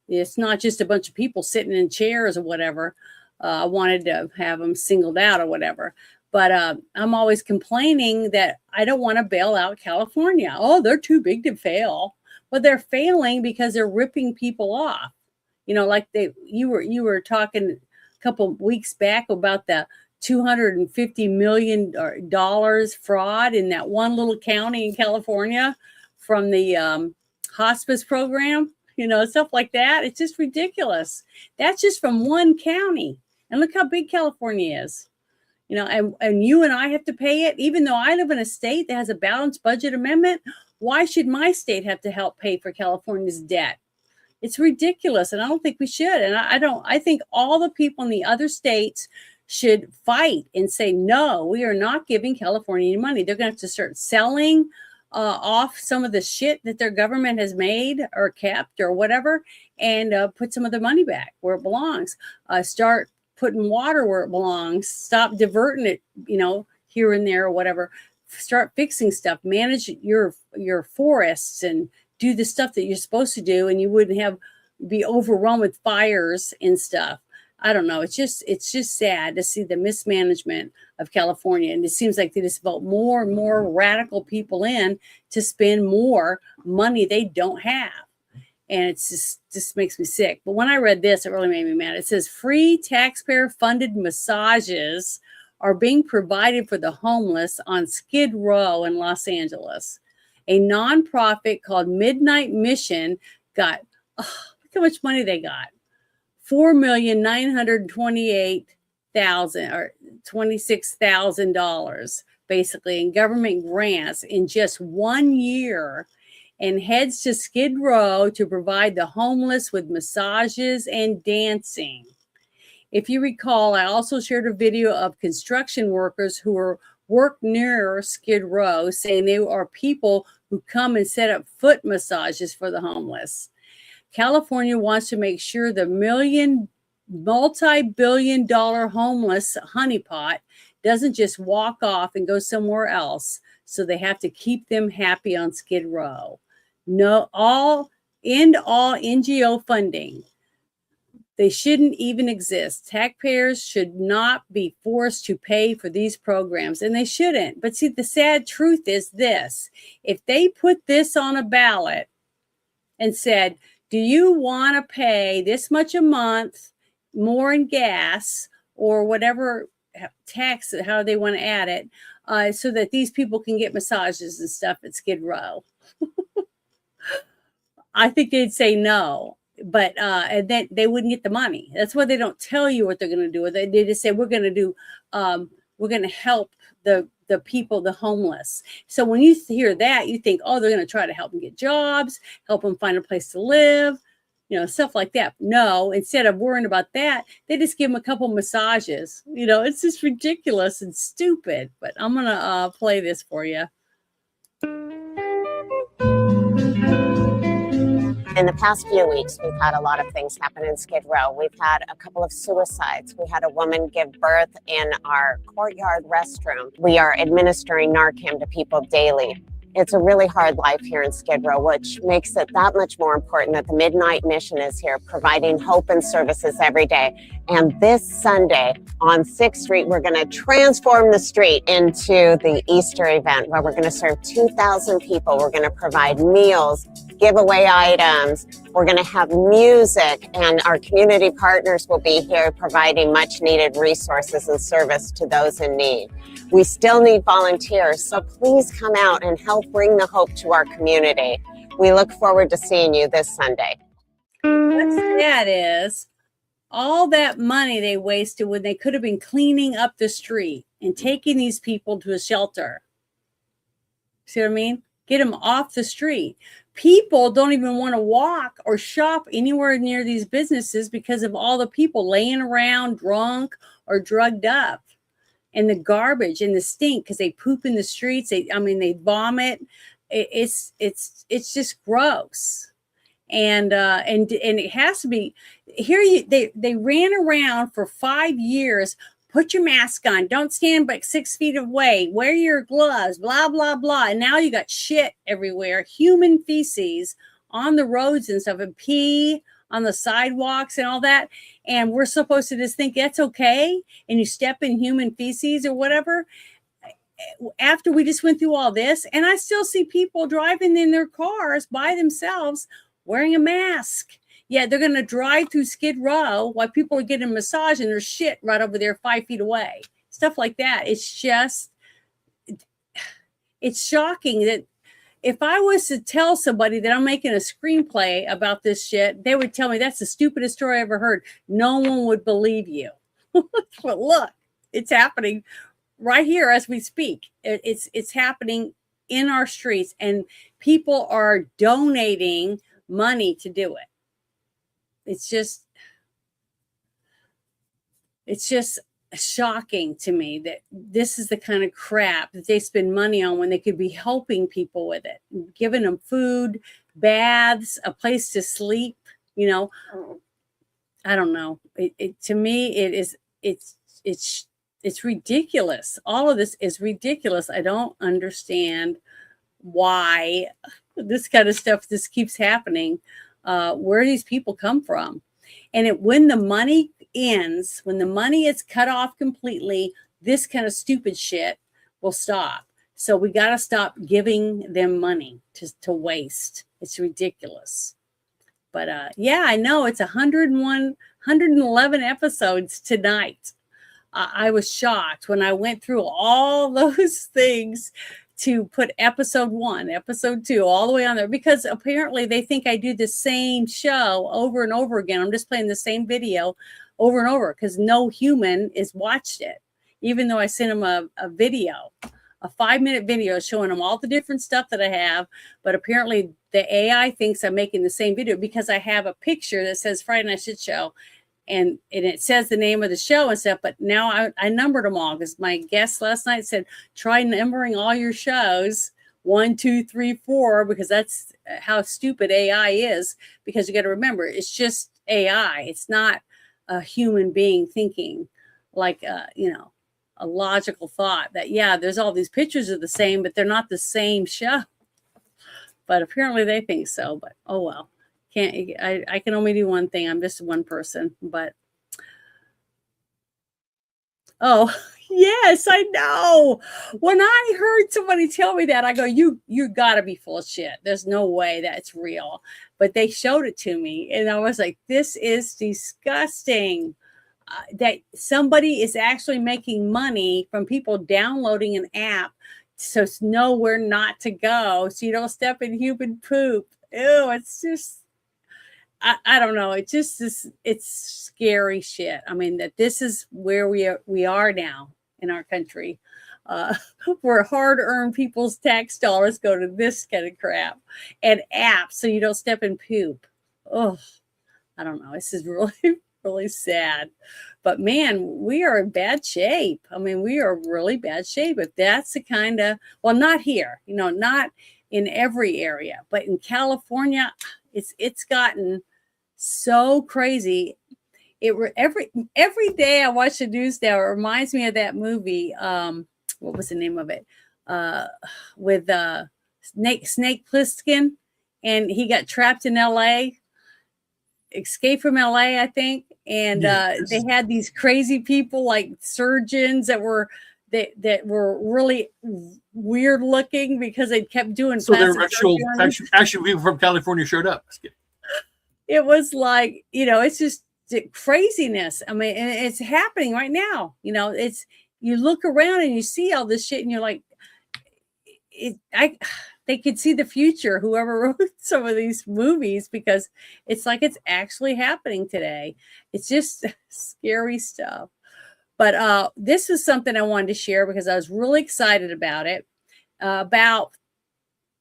it's not just a bunch of people sitting in chairs or whatever. I wanted to have them singled out or whatever. But I'm always complaining that I don't want to bail out California. Oh, they're too big to fail. Well, they're failing because they're ripping people off. You know, like you were talking a couple weeks back about the $250 million fraud in that one little county in California from the hospice program, you know, stuff like that. It's just ridiculous. That's just from one county. And look how big California is, you know, and you and I have to pay it, even though I live in a state that has a balanced budget amendment. Why should my state have to help pay for California's debt? It's ridiculous. And I don't think we should. And I think all the people in the other states should fight and say, no, we are not giving California any money. They're going to have to start selling off some of the shit that their government has made or kept or whatever, and put some of the money back where it belongs. Start putting water where it belongs. Stop diverting it, you know, here and there or whatever. Start fixing stuff. Manage your forests and do the stuff that you're supposed to do, and you wouldn't be overrun with fires and stuff. I don't know. It's just sad to see the mismanagement of California. And it seems like they just vote more and more radical people in to spend more money they don't have. And it's just makes me sick. But when I read this, it really made me mad. It says free taxpayer funded massages are being provided for the homeless on Skid Row in Los Angeles. A nonprofit called Midnight Mission got, look how much money they got. $4,928,000 or $26,000 basically in government grants in just 1 year, and heads to Skid Row to provide the homeless with massages and dancing. If you recall, I also shared a video of construction workers who work near Skid Row saying they are people who come and set up foot massages for the homeless. California wants to make sure the multi-billion-dollar homeless honeypot doesn't just walk off and go somewhere else. So they have to keep them happy on Skid Row. End all NGO funding. They shouldn't even exist. Taxpayers should not be forced to pay for these programs, and they shouldn't. But see, the sad truth is this. If they put this on a ballot and said, do you want to pay this much a month more in gas or whatever tax, how they want to add it, so that these people can get massages and stuff at Skid Row? I think they'd say no, but and then they wouldn't get the money. That's why they don't tell you what they're going to do. They just say, we're going to help the people, the homeless. So when you hear that, you think, oh, they're going to try to help them get jobs, help them find a place to live, you know, stuff like that. No, instead of worrying about that, they just give them a couple massages. You know, it's just ridiculous and stupid. But I'm going to play this for you. In the past few weeks, we've had a lot of things happen in Skid Row. We've had a couple of suicides. We had a woman give birth in our courtyard restroom. We are administering Narcan to people daily. It's a really hard life here in Skid Row, which makes it that much more important that the Midnight Mission is here providing hope and services every day. And this Sunday on 6th Street, we're going to transform the street into the Easter event where we're going to serve 2,000 people. We're going to provide meals, giveaway items. We're going to have music, and our community partners will be here providing much needed resources and service to those in need. We still need volunteers, so please come out and help bring the hope to our community. We look forward to seeing you this Sunday. What's sad is all that money they wasted when they could have been cleaning up the street and taking these people to a shelter. See what I mean? Get them off the street. People don't even want to walk or shop anywhere near these businesses because of all the people laying around drunk or drugged up, and the garbage and the stink because they poop in the streets. They vomit. It's just gross. And it has to be here. They ran around for 5 years. Put your mask on. Don't stand but 6 feet away. Wear your gloves, blah, blah, blah. And now you got shit everywhere. Human feces on the roads and stuff, and pee on the sidewalks and all that. And we're supposed to just think that's okay. And you step in human feces or whatever. After we just went through all this, and I still see people driving in their cars by themselves wearing a mask. Yeah, they're going to drive through Skid Row while people are getting a massage and there's shit right over there 5 feet away. Stuff like that. It's shocking that if I was to tell somebody that I'm making a screenplay about this shit, they would tell me that's the stupidest story I ever heard. No one would believe you. But look, it's happening right here as we speak. It's happening in our streets, and people are donating money to do it. It's just shocking to me that this is the kind of crap that they spend money on when they could be helping people with it, giving them food, baths, a place to sleep. You know, I don't know. To me, it's ridiculous. All of this is ridiculous. I don't understand why this kind of stuff just keeps happening. Where these people come from. And when the money ends, when the money is cut off completely, this kind of stupid shit will stop. So we got to stop giving them money to waste. It's ridiculous. But yeah, I know it's 111 episodes tonight. I was shocked when I went through all those things to put episode 1, episode 2, all the way on there, because apparently they think I do the same show over and over again. I'm just playing the same video over and over because no human has watched it, even though I sent them a video, a 5-minute video showing them all the different stuff that I have. But apparently the AI thinks I'm making the same video because I have a picture that says Friday Night Shit Show. And it says the name of the show and stuff, but now I numbered them all because my guest last night said, try numbering all your shows 1, 2, 3, 4, because that's how stupid AI is. Because you got to remember, it's just AI. It's not a human being thinking like, a logical thought that, yeah, there's all these pictures of the same, but they're not the same show. But apparently they think so, but oh well. I can only do one thing. I'm just one person, but oh yes, I know. When I heard somebody tell me that, I go, you gotta be full of shit. There's no way that's real. But they showed it to me and I was like, this is disgusting. That somebody is actually making money from people downloading an app so it's nowhere not to go, so you don't step in human poop. Ew, it's just I don't know. It just is. It's scary shit. I mean, that this is where we are now in our country, where hard-earned people's tax dollars go to this kind of crap and apps, so you don't step in poop. Oh, I don't know. This is really, really sad. But man, we are in bad shape. I mean, we are really bad shape. If that's the kind of, well, not here, not in every area, but in California, it's gotten so crazy. Every day I watch the news now, it reminds me of that movie. What was the name of it? With Snake Plissken, and he got trapped in LA, Escape from LA, I think. And yes. They had these crazy people like surgeons that were really weird looking because they kept doing. So they're actually people from California showed up. It was like, it's just craziness. I mean, and it's happening right now. It's, you look around and you see all this shit and you're like, they could see the future, whoever wrote some of these movies, because it's like it's actually happening today. It's just scary stuff. But this was something I wanted to share because I was really excited about it. About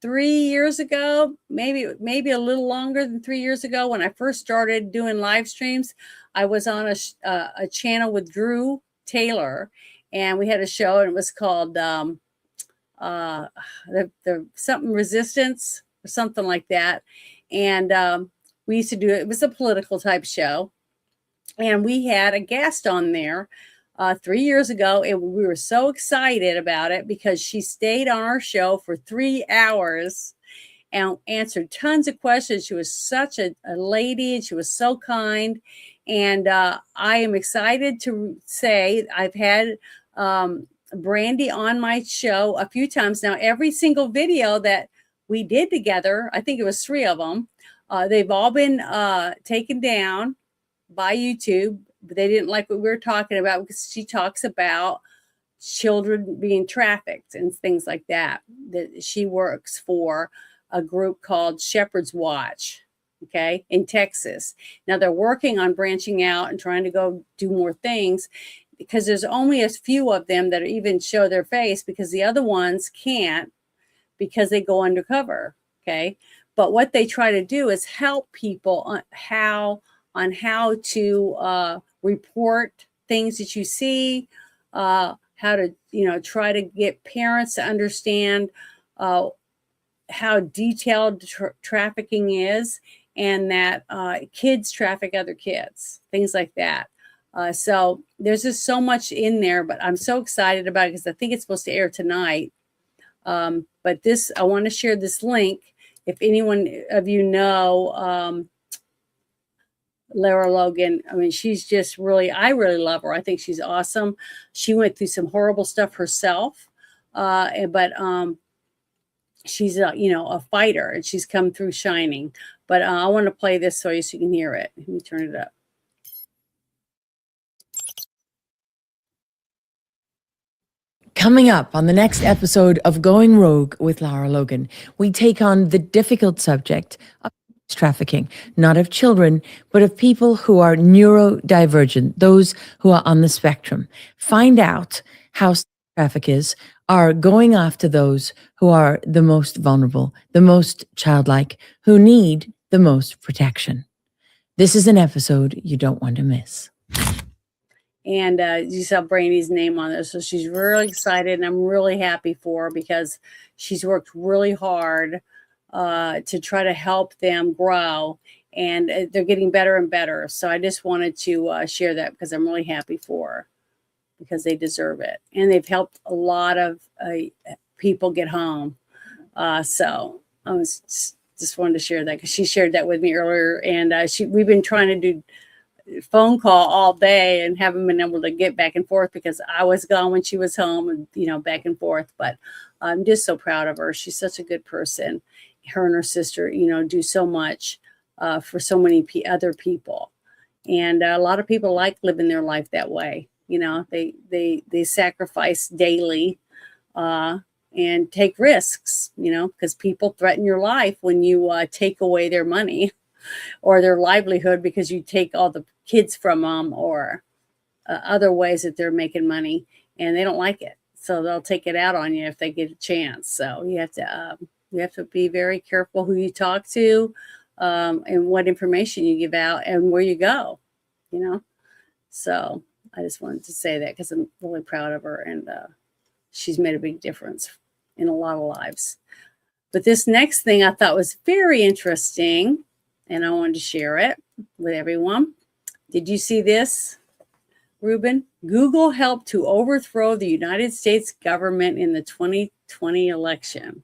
3 years ago, maybe a little longer than 3 years ago, when I first started doing live streams, I was on a channel with Drew Taylor, and we had a show, and it was called the something resistance or something like that. And we used to do it. It was a political type show, and we had a guest on there 3 years ago, and we were so excited about it because she stayed on our show for 3 hours, and answered tons of questions. She was such a lady, and she was so kind. And I am excited to say I've had Brandy on my show a few times now. Every single video that we did together, I think it was 3 of them, they've all been taken down by YouTube. But they didn't like what we were talking about because she talks about children being trafficked and things like that. That she works for a group called Shepherd's Watch, okay, in Texas. Now they're working on branching out and trying to go do more things, because there's only a few of them that even show their face, because the other ones can't, because they go undercover, okay? But what they try to do is help people on how to report things that you see, how to, try to get parents to understand how detailed trafficking is, and that kids traffic other kids, things like that. So there's just so much in there, but I'm so excited about it because I think it's supposed to air tonight. But this, I want to share this link. If anyone of you know Lara Logan, I mean, she's just really, I really love her. I think she's awesome. She went through some horrible stuff herself, but she's a fighter, and she's come through shining. But I want to play this so you can hear it. Let me turn it up. Coming up on the next episode of Going Rogue with Lara Logan, we take on the difficult subject of trafficking, not of children, but of people who are neurodivergent, those who are on the spectrum. Find out how traffickers are going after those who are the most vulnerable, the most childlike, who need the most protection. This is an episode you don't want to miss. And you saw Brandy's name on there. So she's really excited, and I'm really happy for her because she's worked really hard to try to help them grow, and they're getting better and better. So I just wanted to share that because I'm really happy for her, because they deserve it. And they've helped a lot of people get home. So I was just wanted to share that because she shared that with me earlier. And we've been trying to do phone call all day and haven't been able to get back and forth because I was gone when she was home, and back and forth. But I'm just so proud of her. She's such a good person. Her and her sister, do so much for so many other people. And a lot of people like living their life that way. They sacrifice daily and take risks, because people threaten your life when you take away their money or their livelihood, because you take all the kids from them, or other ways that they're making money, and they don't like it. So they'll take it out on you if they get a chance. So you have to be very careful who you talk to, and what information you give out, and where you go, So I just wanted to say that because I'm really proud of her, and she's made a big difference in a lot of lives. But this next thing I thought was very interesting, and I wanted to share it with everyone. Did you see this, Ruben? Google helped to overthrow the United States government in the 2020 election.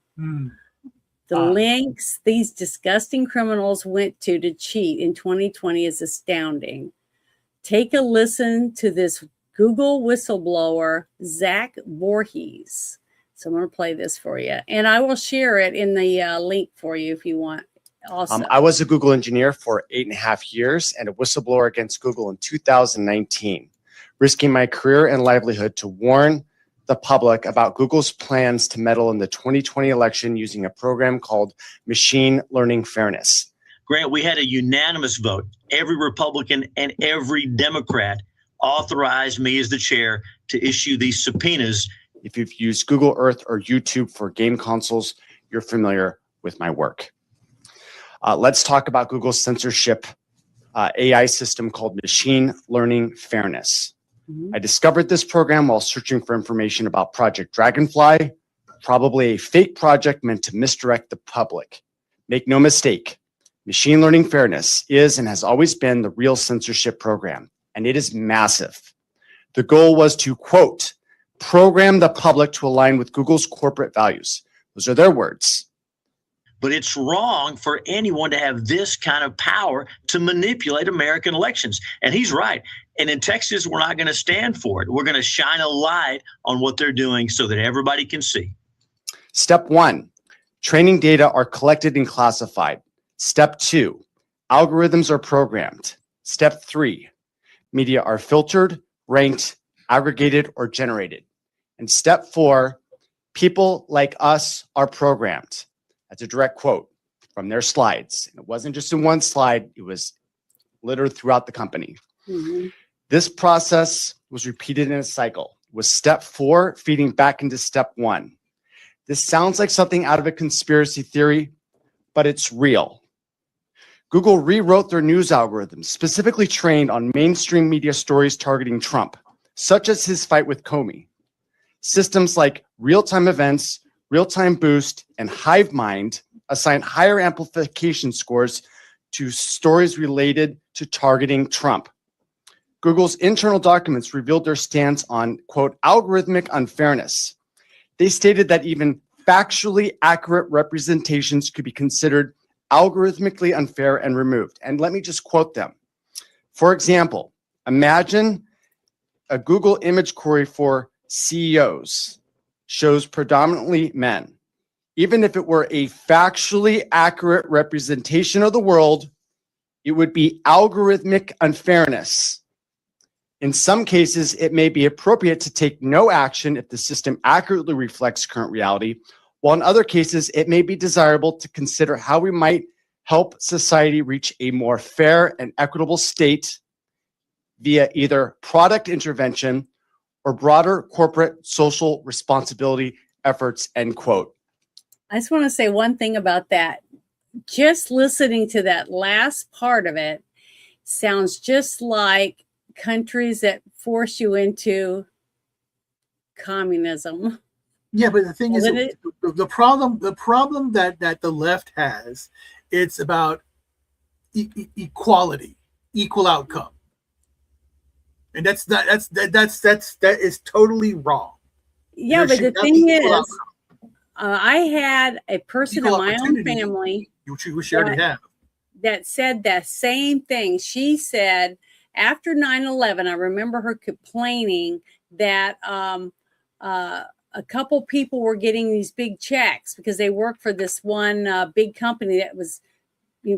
The links these disgusting criminals went to cheat in 2020 is astounding. Take a listen to this Google whistleblower, Zach Voorhees. So I'm going to play this for you, and I will share it in the link for you if you want. Also, I was a Google engineer for 8.5 years and a whistleblower against Google in 2019, risking my career and livelihood to warn the public about Google's plans to meddle in the 2020 election using a program called Machine Learning Fairness. Grant, we had a unanimous vote. Every Republican and every Democrat authorized me as the chair to issue these subpoenas. If you've used Google Earth or YouTube for game consoles, you're familiar with my work. Let's talk about Google's censorship AI system called Machine Learning Fairness. I discovered this program while searching for information about Project Dragonfly, probably a fake project meant to misdirect the public. Make no mistake, Machine Learning Fairness is and has always been the real censorship program, and it is massive. The goal was to, quote, program the public to align with Google's corporate values. Those are their words. But it's wrong for anyone to have this kind of power to manipulate American elections. And he's right. And in Texas, we're not going to stand for it. We're going to shine a light on what they're doing so that everybody can see. Step 1, training data are collected and classified. Step 2, algorithms are programmed. Step 3, media are filtered, ranked, aggregated, or generated. And step 4, people like us are programmed. That's a direct quote from their slides. And it wasn't just in one slide, it was littered throughout the company. Mm-hmm. This process was repeated in a cycle, with step 4 feeding back into step 1. This sounds like something out of a conspiracy theory, but it's real. Google rewrote their news algorithms, specifically trained on mainstream media stories targeting Trump, such as his fight with Comey. Systems like real-time events, real-time boost, and HiveMind assign higher amplification scores to stories related to targeting Trump. Google's internal documents revealed their stance on, quote, algorithmic unfairness. They stated that even factually accurate representations could be considered algorithmically unfair and removed. And let me just quote them. For example, imagine a Google image query for CEOs shows predominantly men. Even if it were a factually accurate representation of the world, it would be algorithmic unfairness. In some cases, it may be appropriate to take no action if the system accurately reflects current reality, while in other cases, it may be desirable to consider how we might help society reach a more fair and equitable state via either product intervention or broader corporate social responsibility efforts, end quote. I just want to say one thing about that. Just listening to that last part of it sounds just like countries that force you into communism. Yeah, but the thing is, the problem that the left has, it's about equality, equal outcome, and that is totally wrong. Yeah, but the thing is, I had a person in my own family, which we already have, that said that same thing. She said after 9/11, I remember her complaining that a couple people were getting these big checks because they worked for this one big company that was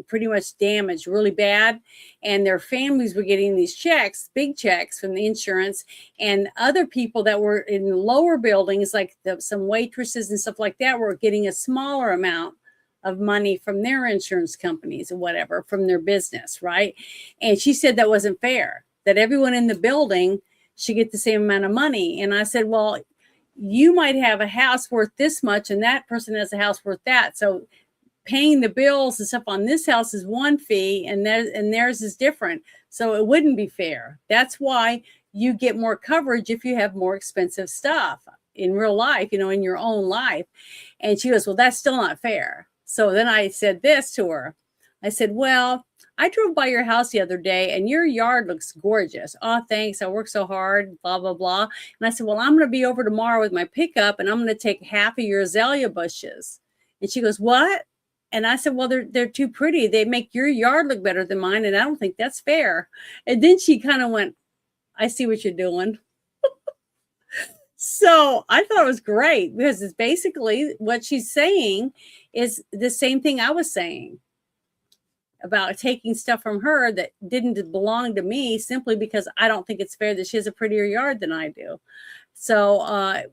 pretty much damaged really bad, and their families were getting these checks, big checks from the insurance, and other people that were in lower buildings, like some waitresses and stuff like that, were getting a smaller amount of money from their insurance companies or whatever from their business, right? And she said that wasn't fair, that everyone in the building should get the same amount of money. And I said, well, you might have a house worth this much and that person has a house worth that. So paying the bills and stuff on this house is one fee and theirs is different. So it wouldn't be fair. That's why you get more coverage if you have more expensive stuff in real life, in your own life. And she goes, well, that's still not fair. So then I said this to her. I said, well, I drove by your house the other day and your yard looks gorgeous. Oh, thanks. I worked so hard, blah, blah, blah. And I said, well, I'm going to be over tomorrow with my pickup and I'm going to take half of your azalea bushes. And she goes, what? And I said, well, they're too pretty. They make your yard look better than mine. And I don't think that's fair. And then she kind of went, I see what you're doing. So I thought it was great because it's basically what she's saying is the same thing I was saying about taking stuff from her that didn't belong to me simply because I don't think it's fair that she has a prettier yard than I do. So,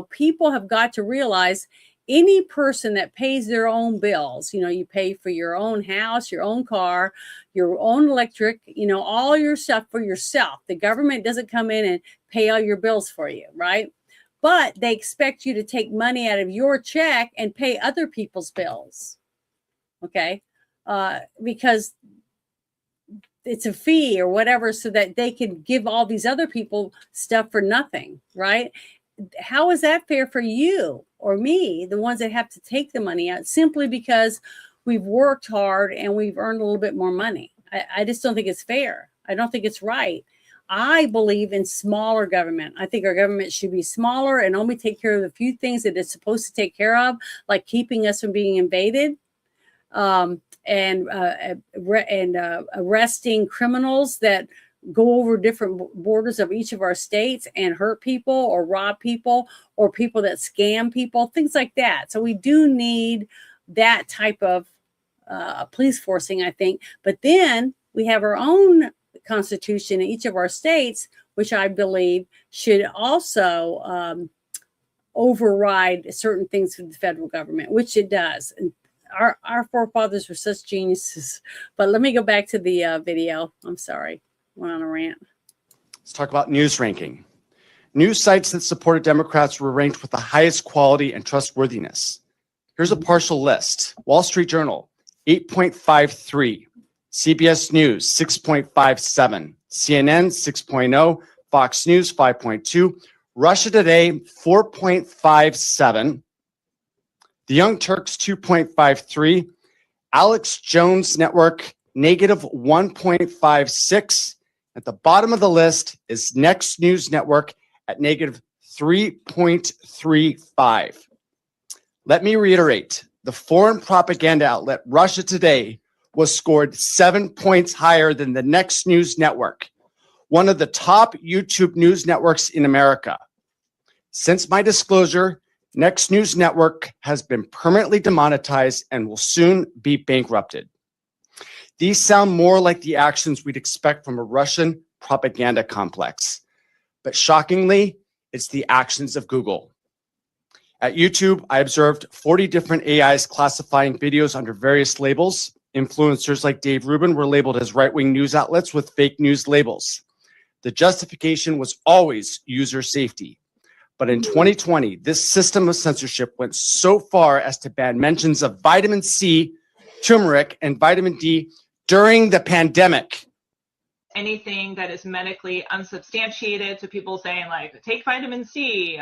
people have got to realize any person that pays their own bills, you pay for your own house, your own car, your own electric, all your stuff for yourself. The government doesn't come in and pay all your bills for you, right? But they expect you to take money out of your check and pay other people's bills, okay? Because it's a fee or whatever so that they can give all these other people stuff for nothing, right? How is that fair for you or me, the ones that have to take the money out simply because we've worked hard and we've earned a little bit more money? I just don't think it's fair. I don't think it's right. I believe in smaller government. I think our government should be smaller and only take care of the few things that it's supposed to take care of, like keeping us from being invaded. and arresting criminals that go over different borders of each of our states and hurt people or rob people or people that scam people, things like that. So we do need that type of police forcing, I think. But then we have our own constitution in each of our states, which I believe should also override certain things from the federal government, which it does. And our forefathers were such geniuses. But let me go back to the video. I'm sorry, went on a rant. Let's talk about news ranking. News sites that supported Democrats were ranked with the highest quality and trustworthiness. Here's a partial list. Wall Street Journal, 8.53. CBS News, 6.57. CNN, 6.0. Fox News, 5.2. Russia Today, 4.57. The Young Turks, 2.53. Alex Jones Network, negative 1.56. At the bottom of the list is Next News Network at negative 3.35. Let me reiterate, the foreign propaganda outlet Russia Today was scored 7 points higher than the Next News Network, one of the top YouTube news networks in America. Since my disclosure, Next News Network has been permanently demonetized and will soon be bankrupted. These sound more like the actions we'd expect from a Russian propaganda complex. But shockingly, it's the actions of Google. At YouTube, I observed 40 different AIs classifying videos under various labels. Influencers like Dave Rubin were labeled as right-wing news outlets with fake news labels. The justification was always user safety. But in 2020, this system of censorship went so far as to ban mentions of vitamin C, turmeric, and vitamin D during the pandemic. Anything that is medically unsubstantiated, so people saying like, take vitamin C,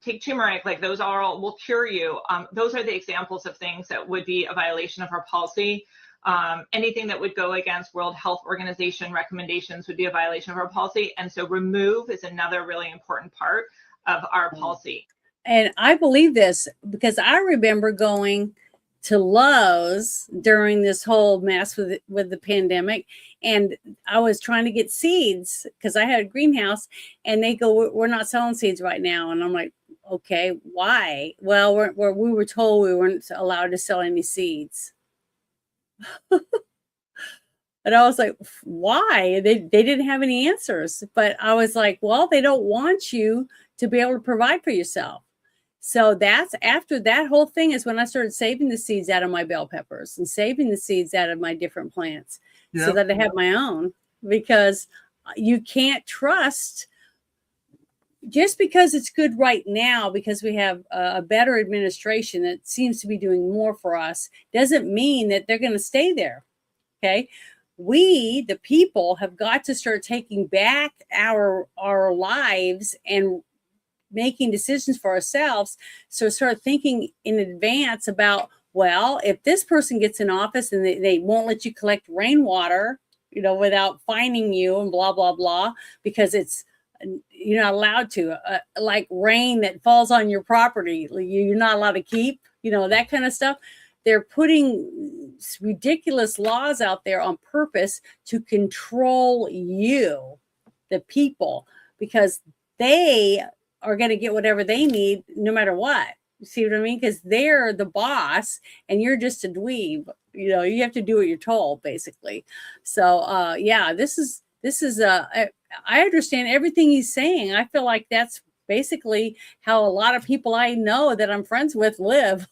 take turmeric, like those all will cure you. Those are the examples of things that would be a violation of our policy. Anything that would go against World Health Organization recommendations would be a violation of our policy. And so remove is another really important part of our policy. And I believe this because I remember going to Lowe's during this whole mess with the pandemic. And I was trying to get seeds because I had a greenhouse, and they go, we're not selling seeds right now. And I'm like, okay, why? Well, we were told we weren't allowed to sell any seeds. And I was like, why? They didn't have any answers. But I was like, well, they don't want you to be able to provide for yourself. So that's after that whole thing is when I started saving the seeds out of my bell peppers and saving the seeds out of my different plants so that I have my own, because you can't trust just because it's good right now, because we have a better administration that seems to be doing more for us, doesn't mean that they're going to stay there. Okay. We, the people, have got to start taking back our lives and making decisions for ourselves. So start thinking in advance about, well, if this person gets in office and they won't let you collect rainwater, without fining you and blah, blah, blah, because you're not allowed to, like rain that falls on your property, you're not allowed to keep, that kind of stuff. They're putting ridiculous laws out there on purpose to control you, the people, because they are going to get whatever they need no matter what. You see what I mean? Because they're the boss and you're just a dweeb. You have to do what you're told, basically. So, this is I understand everything he's saying. I feel like that's basically how a lot of people I know that I'm friends with live.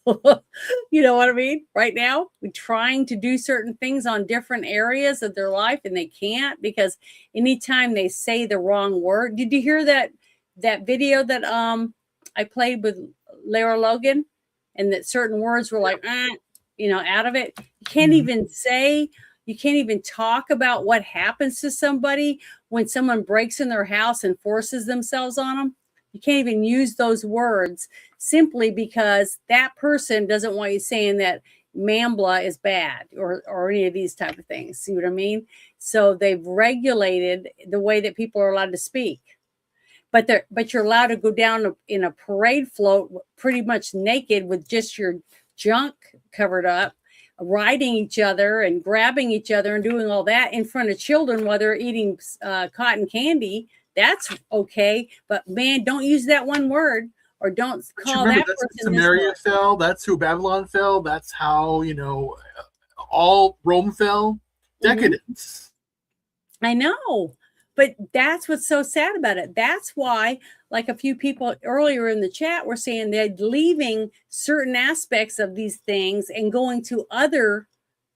You know what I mean? Right now, we're trying to do certain things on different areas of their life, and they can't because anytime they say the wrong word. Did you hear that video that I played with Lara Logan, and that certain words were like, out of it? You can't even say. You can't even talk about what happens to somebody when someone breaks in their house and forces themselves on them. You can't even use those words simply because that person doesn't want you saying that Mambla is bad or any of these type of things. See what I mean? So they've regulated the way that people are allowed to speak. But you're allowed to go down in a parade float pretty much naked with just your junk covered up, riding each other and grabbing each other and doing all that in front of children while they're eating cotton candy. That's okay, but man, don't use that one word, or don't call that that's person Samaria this fell. That's who Babylon fell. That's how, all Rome fell. Decadence. I know, but that's what's so sad about it. That's why, like a few people earlier in the chat were saying, they're leaving certain aspects of these things and going to other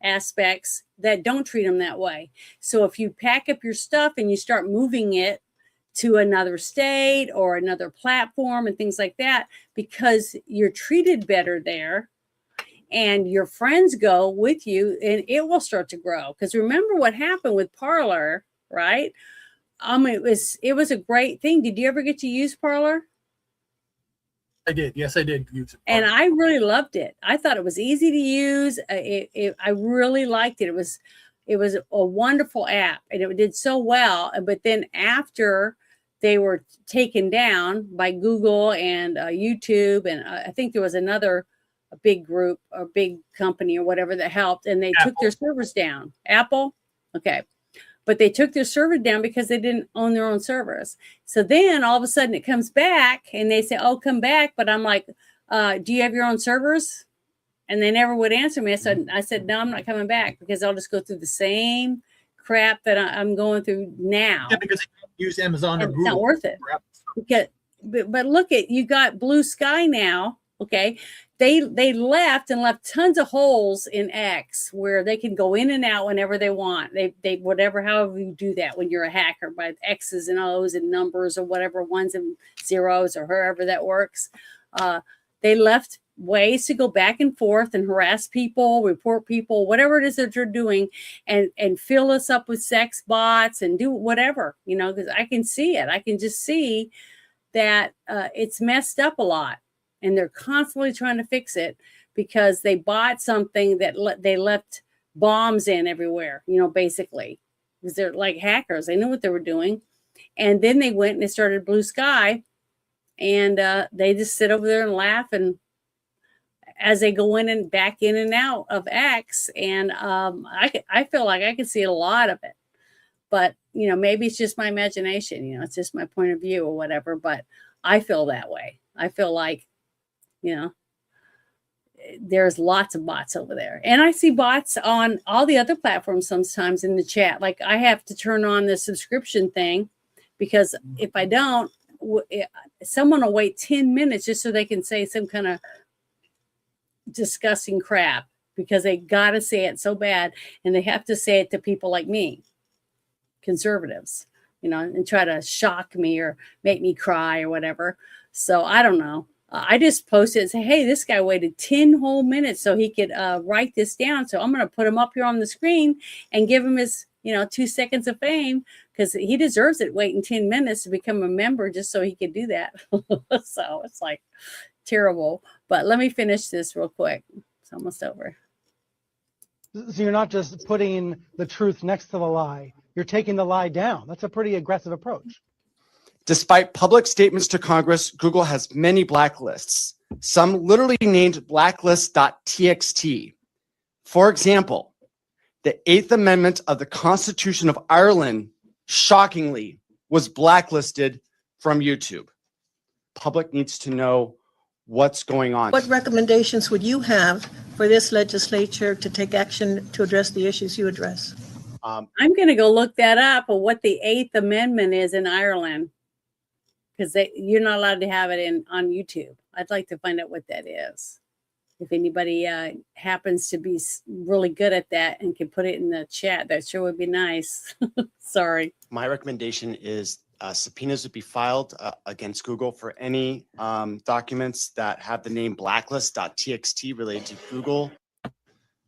aspects that don't treat them that way. So if you pack up your stuff and you start moving it to another state or another platform and things like that, because you're treated better there, and your friends go with you, and it will start to grow. Because remember what happened with Parler, right? It was a great thing. Did you ever get to use Parler? I did. Yes, I did use it. And I really loved it. I thought it was easy to use. I really liked it. It was a wonderful app, and it did so well. But then after they were taken down by Google and YouTube, and I think there was another big group or big company or whatever that helped, and they took their servers down. Apple? Okay. But they took their server down because they didn't own their own servers. So then all of a sudden it comes back and they say, oh, come back. But I'm like, do you have your own servers? And they never would answer me. I said, no, I'm not coming back, because I'll just go through the same crap that I'm going through now. Yeah, because they can't use Amazon or Google. It's not worth it. But look at, you got Blue Sky now. Okay. They left tons of holes in X where they can go in and out whenever they want. They whatever, however you do that when you're a hacker, by X's and O's and numbers or whatever, ones and zeros or however that works. They left ways to go back and forth and harass people, report people, whatever it is that you're doing, and fill us up with sex bots and do whatever, because I can see it. I can just see that it's messed up a lot. And they're constantly trying to fix it because they bought something that they left bombs in everywhere, basically, because they're like hackers. They knew what they were doing. And then they went and they started Blue Sky, and they just sit over there and laugh. And as they go in and back in and out of X, and I feel like I can see a lot of it. But, maybe it's just my imagination, it's just my point of view or whatever. But I feel that way. I feel like, there's lots of bots over there. And I see bots on all the other platforms sometimes in the chat. Like, I have to turn on the subscription thing, because if I don't, someone will wait 10 minutes just so they can say some kind of disgusting crap, because they got to say it so bad. And they have to say it to people like me, conservatives, and try to shock me or make me cry or whatever. So I don't know. I just posted and say, hey, this guy waited 10 whole minutes so he could write this down. So I'm going to put him up here on the screen and give him his, 2 seconds of fame, because he deserves it, waiting 10 minutes to become a member just so he could do that. So it's like terrible. But let me finish this real quick. It's almost over. So you're not just putting the truth next to the lie. You're taking the lie down. That's a pretty aggressive approach. Despite public statements to Congress, Google has many blacklists, some literally named blacklist.txt. For example, the 8th Amendment of the Constitution of Ireland, shockingly, was blacklisted from YouTube. Public needs to know what's going on. What recommendations would you have for this legislature to take action to address the issues you address? I'm going to go look that up, of what the 8th Amendment is in Ireland, because you're not allowed to have it on YouTube. I'd like to find out what that is. If anybody happens to be really good at that and can put it in the chat, that sure would be nice. Sorry. My recommendation is subpoenas would be filed against Google for any documents that have the name blacklist.txt related to Google,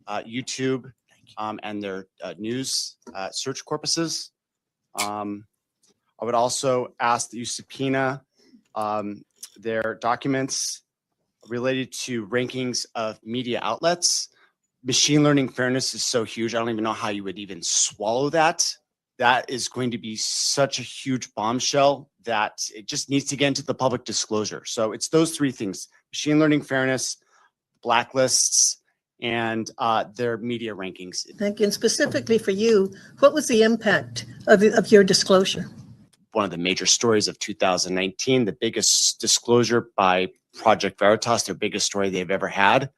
YouTube, and their news search corpuses. I would also ask that you subpoena their documents related to rankings of media outlets. Machine learning fairness is so huge. I don't even know how you would even swallow that. That is going to be such a huge bombshell that it just needs to get into the public disclosure. So it's those three things: machine learning fairness, blacklists, and their media rankings. Thank you. And specifically for you, what was the impact of your disclosure? One of the major stories of 2019, the biggest disclosure by Project Veritas, their biggest story they've ever had.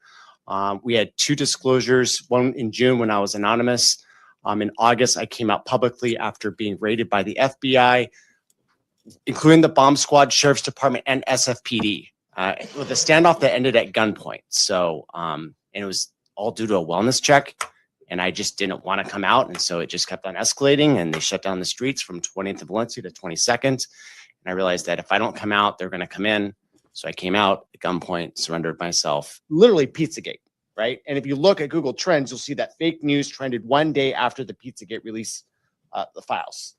We had 2 disclosures, one in June when I was anonymous. In August, I came out publicly after being raided by the FBI, including the bomb squad, sheriff's department, and SFPD, with a standoff that ended at gunpoint. So, and it was all due to a wellness check, and I just didn't want to come out. And so it just kept on escalating, and they shut down the streets from 20th of Valencia to 22nd. And I realized that if I don't come out, they're going to come in. So I came out at gunpoint, surrendered myself, literally Pizzagate, right? And if you look at Google Trends, you'll see that fake news trended one day after the Pizzagate released the files.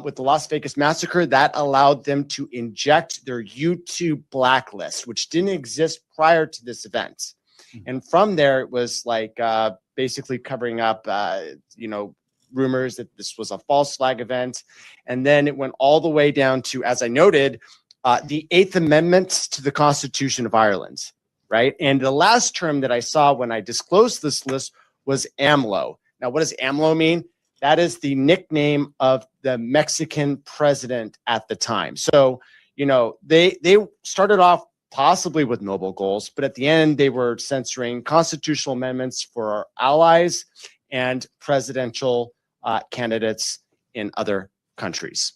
With the Las Vegas massacre, that allowed them to inject their YouTube blacklist, which didn't exist prior to this event. And from there, it was like basically covering up, rumors that this was a false flag event. And then it went all the way down to, as I noted, the 8th Amendment to the Constitution of Ireland, right? And the last term that I saw when I disclosed this list was AMLO. Now, what does AMLO mean? That is the nickname of the Mexican president at the time. So, they started off possibly with noble goals, but at the end, they were censoring constitutional amendments for our allies and presidential candidates in other countries.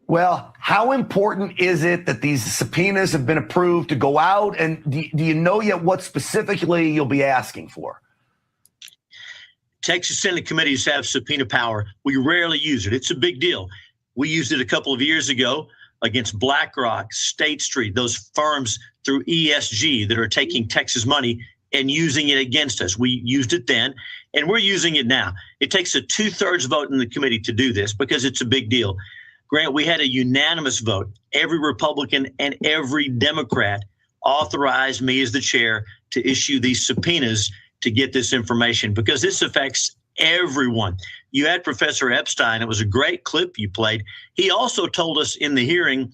Well, how important is it that these subpoenas have been approved to go out? And do you know yet what specifically you'll be asking for? Texas Senate committees have subpoena power. We rarely use it. It's a big deal. We used it a couple of years ago against BlackRock, State Street, those firms through ESG that are taking Texas money and using it against us. We used it then, and we're using it now. It takes a 2/3 vote in the committee to do this because it's a big deal. Grant, we had a unanimous vote. Every Republican and every Democrat authorized me as the chair to issue these subpoenas to get this information because this affects everyone. You had Professor Epstein. It was a great clip you played. He also told us in the hearing,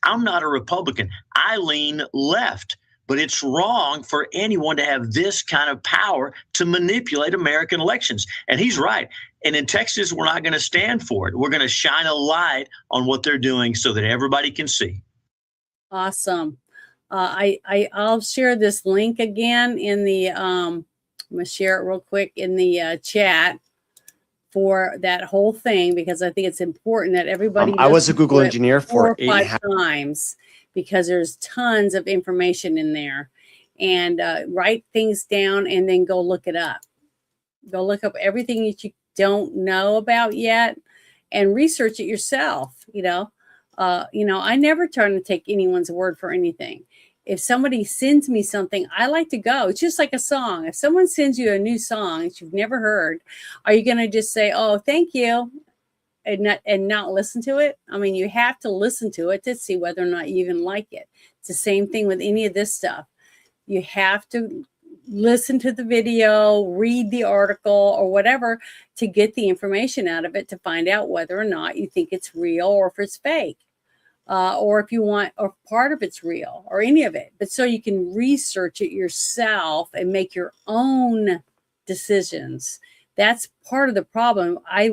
I'm not a Republican. I lean left. But it's wrong for anyone to have this kind of power to manipulate American elections. And he's right. And in Texas, we're not going to stand for it. We're going to shine a light on what they're doing so that everybody can see. Awesome. I'll share this link again in the, I'm going to share it real quick in the chat for that whole thing, because I think it's important that everybody. I was a Google engineer for 4 or 5 times, because there's tons of information in there, and write things down and then go look it up. Go look up everything that you don't know about yet and research it yourself. I never try to take anyone's word for anything. If somebody sends me something, I like to go. It's just like a song. If someone sends you a new song that you've never heard, are you going to just say, oh, thank you, and not listen to it? I mean, you have to listen to it to see whether or not you even like it. It's the same thing with any of this stuff. You have to listen to the video, read the article or whatever to get the information out of it, to find out whether or not you think it's real or if it's fake, or if you want, or part of it's real or any of it. But so you can research it yourself and make your own decisions. That's part of the problem. I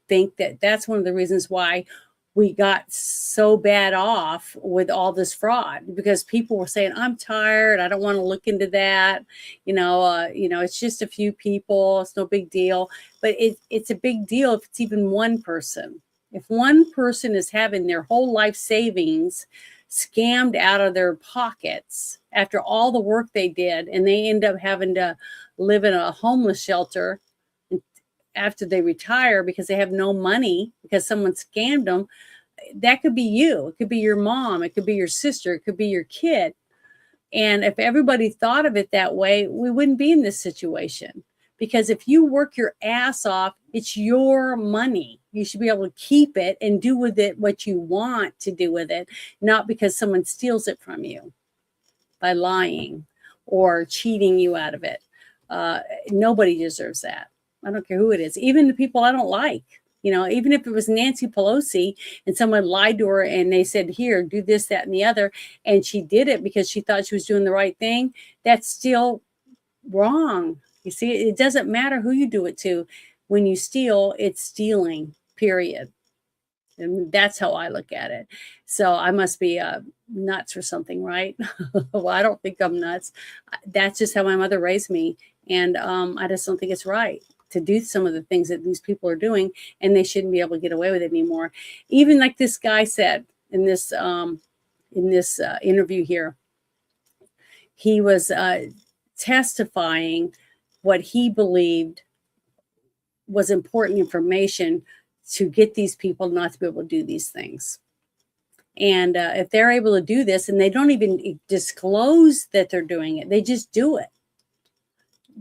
think that's one of the reasons why we got so bad off with all this fraud, because people were saying, I'm tired, I don't want to look into that. It's just a few people, it's no big deal. But it's a big deal if it's even one person. If one person is having their whole life savings scammed out of their pockets after all the work they did, and they end up having to live in a homeless shelter after they retire because they have no money because someone scammed them, that could be you. It could be your mom. It could be your sister. It could be your kid. And if everybody thought of it that way, we wouldn't be in this situation. Because if you work your ass off, it's your money. You should be able to keep it and do with it what you want to do with it, not because someone steals it from you by lying or cheating you out of it. Nobody deserves that. I don't care who it is, even the people I don't like. You know, even if it was Nancy Pelosi and someone lied to her and they said, here, do this, that, and the other, and she did it because she thought she was doing the right thing, that's still wrong. You see, it doesn't matter who you do it to. When you steal, it's stealing, period. And that's how I look at it. So I must be nuts or something, right? Well, I don't think I'm nuts. That's just how my mother raised me. And I just don't think it's right to do some of the things that these people are doing, and they shouldn't be able to get away with it anymore. Even like this guy said in this interview here, he was testifying what he believed was important information to get these people not to be able to do these things. And if they're able to do this and they don't even disclose that they're doing it, they just do it.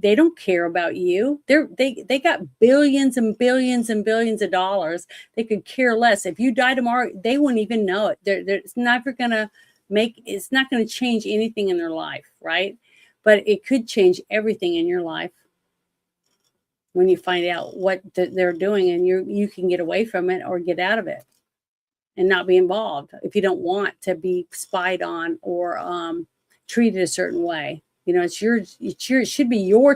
They don't care about you. They got billions and billions and billions of dollars. They could care less. If you die tomorrow, they wouldn't even know it. It's never gonna it's not gonna change anything in their life, right? But it could change everything in your life when you find out what they're doing, and you can get away from it or get out of it and not be involved if you don't want to be spied on or treated a certain way. You know, it should be your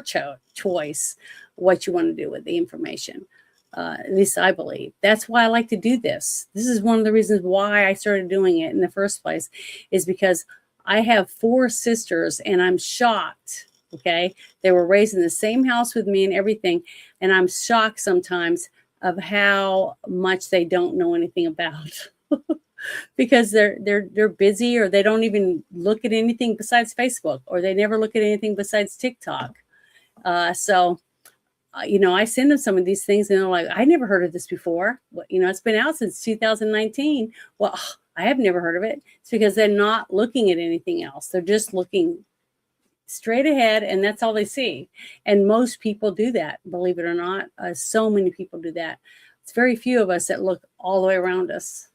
choice what you want to do with the information. At least I believe. That's why I like to do this. This is one of the reasons why I started doing it in the first place, is because I have 4 sisters and I'm shocked. Okay. They were raised in the same house with me and everything. And I'm shocked sometimes of how much they don't know anything about because they're busy, or they don't even look at anything besides Facebook, or they never look at anything besides TikTok. You know, I send them some of these things and they're like, I never heard of this before. You know, it's been out since 2019. Well, I have never heard of it. It's because they're not looking at anything else. They're just looking straight ahead, and that's all they see. And most people do that, believe it or not. So many people do that. It's very few of us that look all the way around us.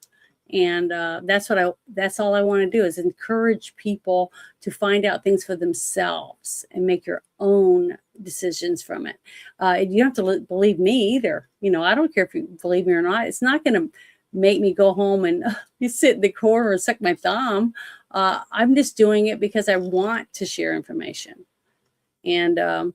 And that's all I want to do, is encourage people to find out things for themselves and make your own decisions from it. You don't have to believe me either. You know, I don't care if you believe me or not. It's not going to make me go home and sit in the corner and suck my thumb. I'm just doing it because I want to share information. And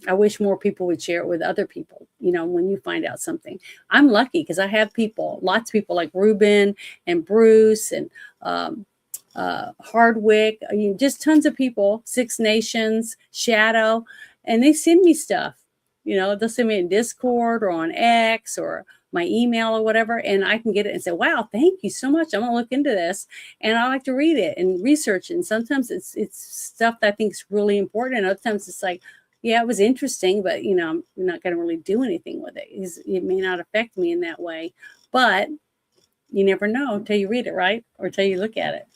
I wish more people would share it with other people. You know, when you find out something, I'm lucky because I have lots of people like Ruben and Bruce and Hardwick, just tons of people, 6 Nations, Shadow, and they send me stuff. You know, they'll send me in Discord or on X or my email or whatever, and I can get it and say, wow, thank you so much. I'm gonna look into this. And I like to read it and research it. And sometimes it's stuff that I think is really important. And other times it's like, yeah, it was interesting, but you know, I'm not going to really do anything with it. It may not affect me in that way, but you never know until you read it, right? Or until you look at it.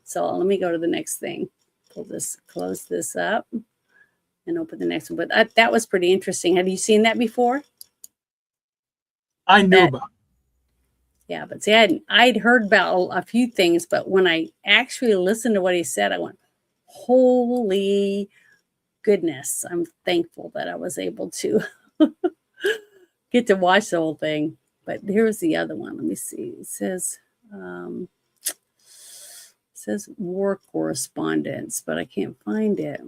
So let me go to the next thing. Close this up and open the next one. But that was pretty interesting. Have you seen that before? I knew about it. Yeah, but see, I'd heard about a few things, but when I actually listened to what he said, I went, holy goodness, I'm thankful that I was able to get to watch the whole thing. But here's the other one. Let me see. It says war correspondence, but I can't find it.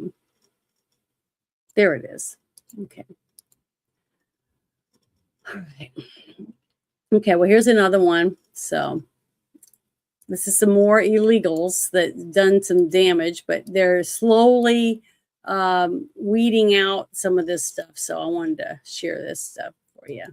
There it is. Okay. All right. Okay, well, here's another one. So this is some more illegals that done some damage, but they're slowly weeding out some of this stuff. So I wanted to share this stuff for you.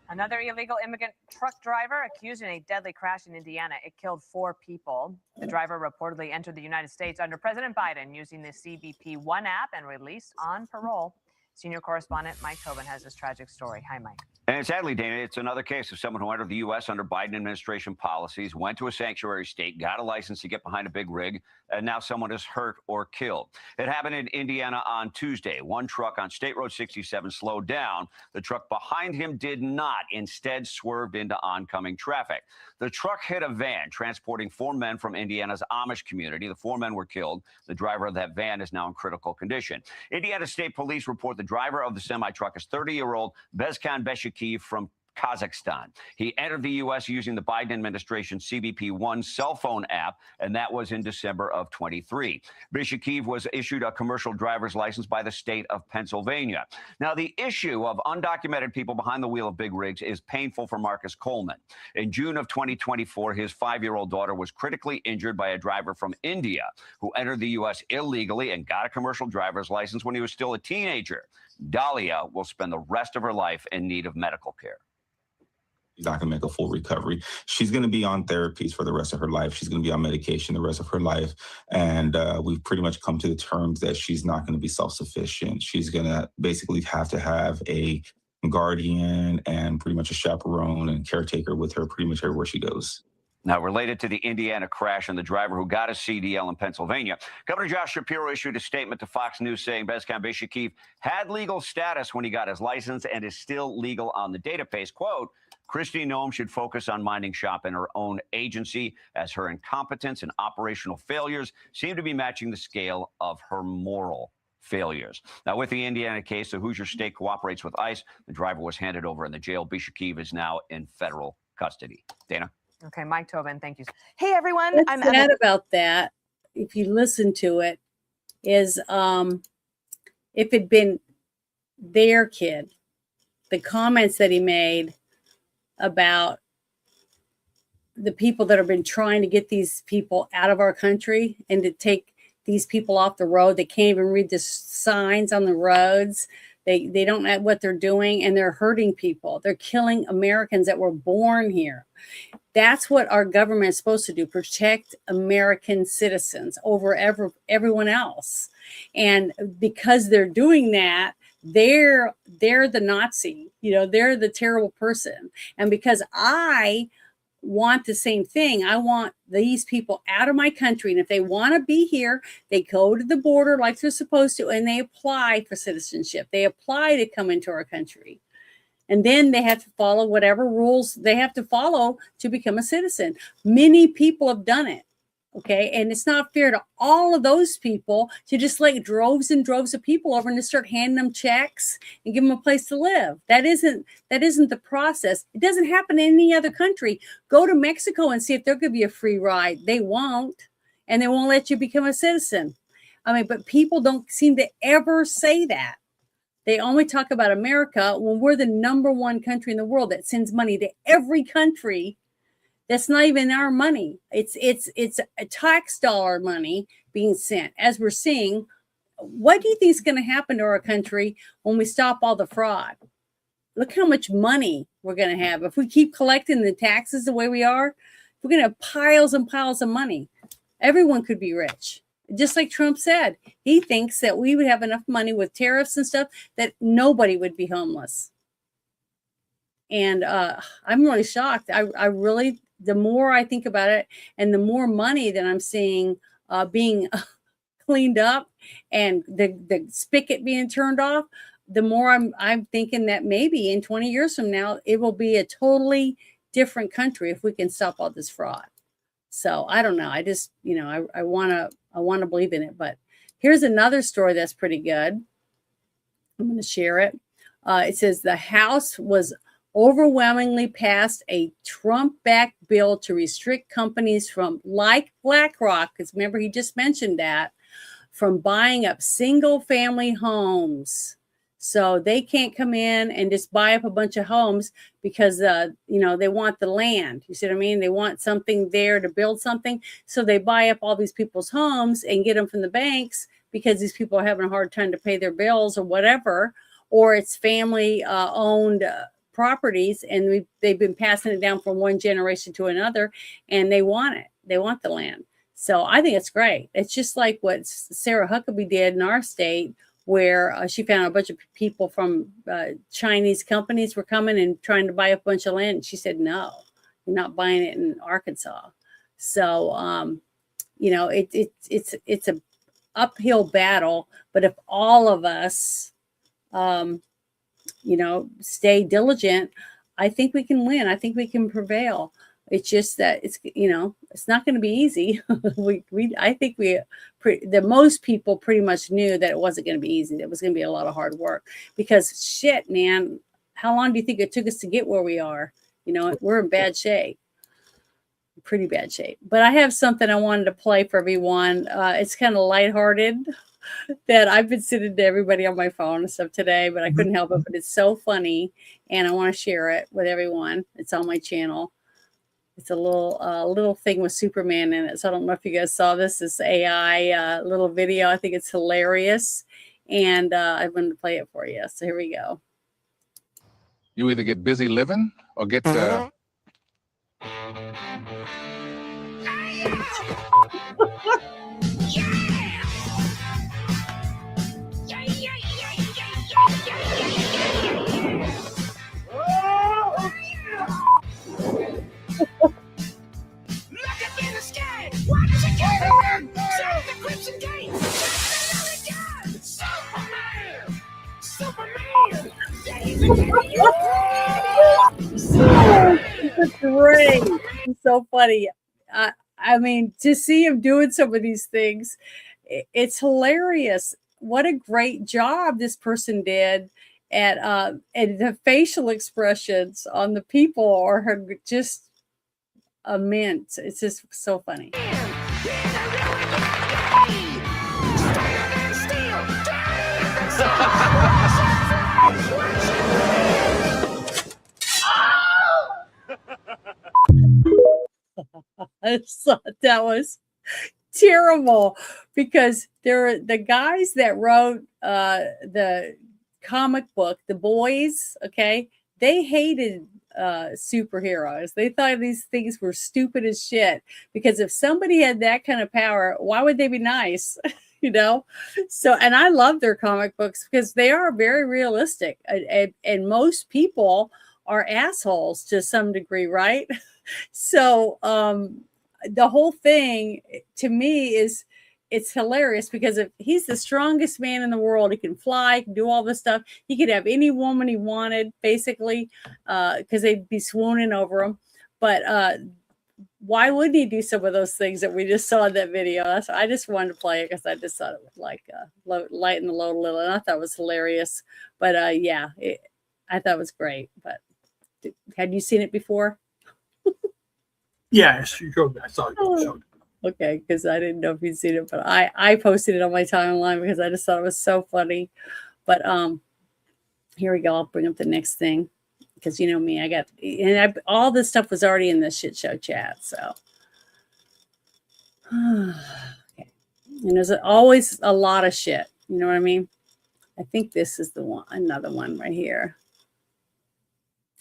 Another illegal immigrant truck driver accused in a deadly crash in Indiana. It killed 4 people. The driver reportedly entered the United States under President Biden using the CBP One app and released on parole. Senior correspondent Mike Tobin has this tragic story. Hi, Mike. And sadly, Dana, it's another case of someone who entered the U.S. under Biden administration policies, went to a sanctuary state, got a license to get behind a big rig, and now someone is hurt or killed. It happened in Indiana on Tuesday. One truck on State Road 67 slowed down. The truck behind him did not, instead swerved into oncoming traffic. The truck hit a van transporting 4 men from Indiana's Amish community. The 4 men were killed. The driver of that van is now in critical condition. Indiana State Police report the driver of the semi-truck is 30-year-old Bezkan Beshik Bishakiv from Kazakhstan. He entered the U.S. using the Biden administration CBP-1 cell phone app, and that was in December of 23. Bishakiv was issued a commercial driver's license by the state of Pennsylvania. Now, the issue of undocumented people behind the wheel of big rigs is painful for Marcus Coleman. In June of 2024, his 5-year-old daughter was critically injured by a driver from India who entered the U.S. illegally and got a commercial driver's license when he was still a teenager. Dahlia will spend the rest of her life in need of medical care. She's not going to make a full recovery. She's going to be on therapies for the rest of her life. She's going to be on medication the rest of her life. And we've pretty much come to the terms that she's not going to be self-sufficient. She's going to basically have to have a guardian and pretty much a chaperone and caretaker with her pretty much everywhere she goes. Now, related to the Indiana crash and the driver who got a CDL in Pennsylvania, Governor Josh Shapiro issued a statement to Fox News saying Bezkan Bishakiv had legal status when he got his license and is still legal on the database. Quote, Kristi Noem should focus on minding shop in her own agency as her incompetence and operational failures seem to be matching the scale of her moral failures. Now, with the Indiana case, the Hoosier State cooperates with ICE. The driver was handed over in the jail. Bishakiv is now in federal custody. Dana? Okay, Mike Tobin, thank you. Hey, everyone. What's sad about that, if you listen to it, is if it'd been their kid, the comments that he made about the people that have been trying to get these people out of our country and to take these people off the road. They can't even read the signs on the roads. They don't know what they're doing, and they're hurting people. They're killing Americans that were born here. That's what our government is supposed to do, protect American citizens over everyone else. And because they're doing that, they're the Nazi, they're the terrible person. And because I want the same thing, I want these people out of my country. And if they want to be here, they go to the border like they're supposed to, and they apply for citizenship. They apply to come into our country. And then they have to follow whatever rules they have to follow to become a citizen. Many people have done it. Okay. And it's not fair to all of those people to just like droves and droves of people over and to start handing them checks and give them a place to live. That isn't the process. It doesn't happen in any other country. Go to Mexico and see if they'll give you a free ride. They won't. And they won't let you become a citizen. But people don't seem to ever say that. They only talk about America when we're the #1 country in the world that sends money to every country. That's not even our money. It's a tax dollar money being sent. As we're seeing, what do you think is going to happen to our country when we stop all the fraud? Look how much money we're going to have. If we keep collecting the taxes the way we are, we're going to have piles and piles of money. Everyone could be rich. Just like Trump said, he thinks that we would have enough money with tariffs and stuff that nobody would be homeless. And I'm really shocked. I really, the more I think about it and the more money that I'm seeing being cleaned up and the spigot being turned off, the more I'm thinking that maybe in 20 years from now, it will be a totally different country if we can stop all this fraud. So I don't know. I just, I want to believe in it. But here's another story that's pretty good. I'm going to share it. It says the House was overwhelmingly passed a Trump-backed bill to restrict companies from, like BlackRock, because remember he just mentioned that, from buying up single-family homes. So they can't come in and just buy up a bunch of homes because, they want the land. You see what I mean? They want something there to build something. So they buy up all these people's homes and get them from the banks because these people are having a hard time to pay their bills or whatever, or it's family owned properties, and they've been passing it down from one generation to another, and they want it. They want the land. So I think it's great. It's just like what Sarah Huckabee did in our state, where she found a bunch of people from Chinese companies were coming and trying to buy a bunch of land. She said, no, you're not buying it in Arkansas. So, it's an uphill battle. But if all of us, stay diligent, I think we can win. I think we can prevail. It's just that it's not going to be easy. I think the most people pretty much knew that it wasn't going to be easy. It was going to be a lot of hard work because shit, man, how long do you think it took us to get where we are? You know, we're in bad shape, pretty bad shape. But I have something I wanted to play for everyone. It's kind of lighthearted that I've been sending to everybody on my phone and stuff today, but I couldn't help it. But it's so funny, and I want to share it with everyone. It's on my channel. It's a little thing with Superman in it. So I don't know if you guys saw this. This AI little video. I think it's hilarious, and I wanted to play it for you. So here we go. You either get busy living or get It's great. It's so funny. I mean, to see him doing some of these things, it's hilarious. What a great job this person did at and the facial expressions on the people are just immense. It's just so funny. I thought that was terrible because they're the guys that wrote the comic book, The Boys. Okay, they hated superheroes. They thought these things were stupid as shit because if somebody had that kind of power, why would they be nice? You know, so and I love their comic books because they are very realistic, and most people are assholes to some degree, right? So the whole thing to me is it's hilarious because if he's the strongest man in the world, he can fly, can do all this stuff. He could have any woman he wanted, basically, because they'd be swooning over him. But why wouldn't he do some of those things that we just saw in that video? I just wanted to play it because I just thought it would like lighten the load a little, and I thought it was hilarious. But yeah, I thought it was great. But had you seen it before? Yes, you showed. I saw you showed. Okay, because I didn't know if you'd seen it, but I posted it on my timeline because I just thought it was so funny. But here we go. I'll bring up the next thing because you know me, all this stuff was already in the shit show chat. So, okay. And there's always a lot of shit. You know what I mean? I think this is the one, another one right here.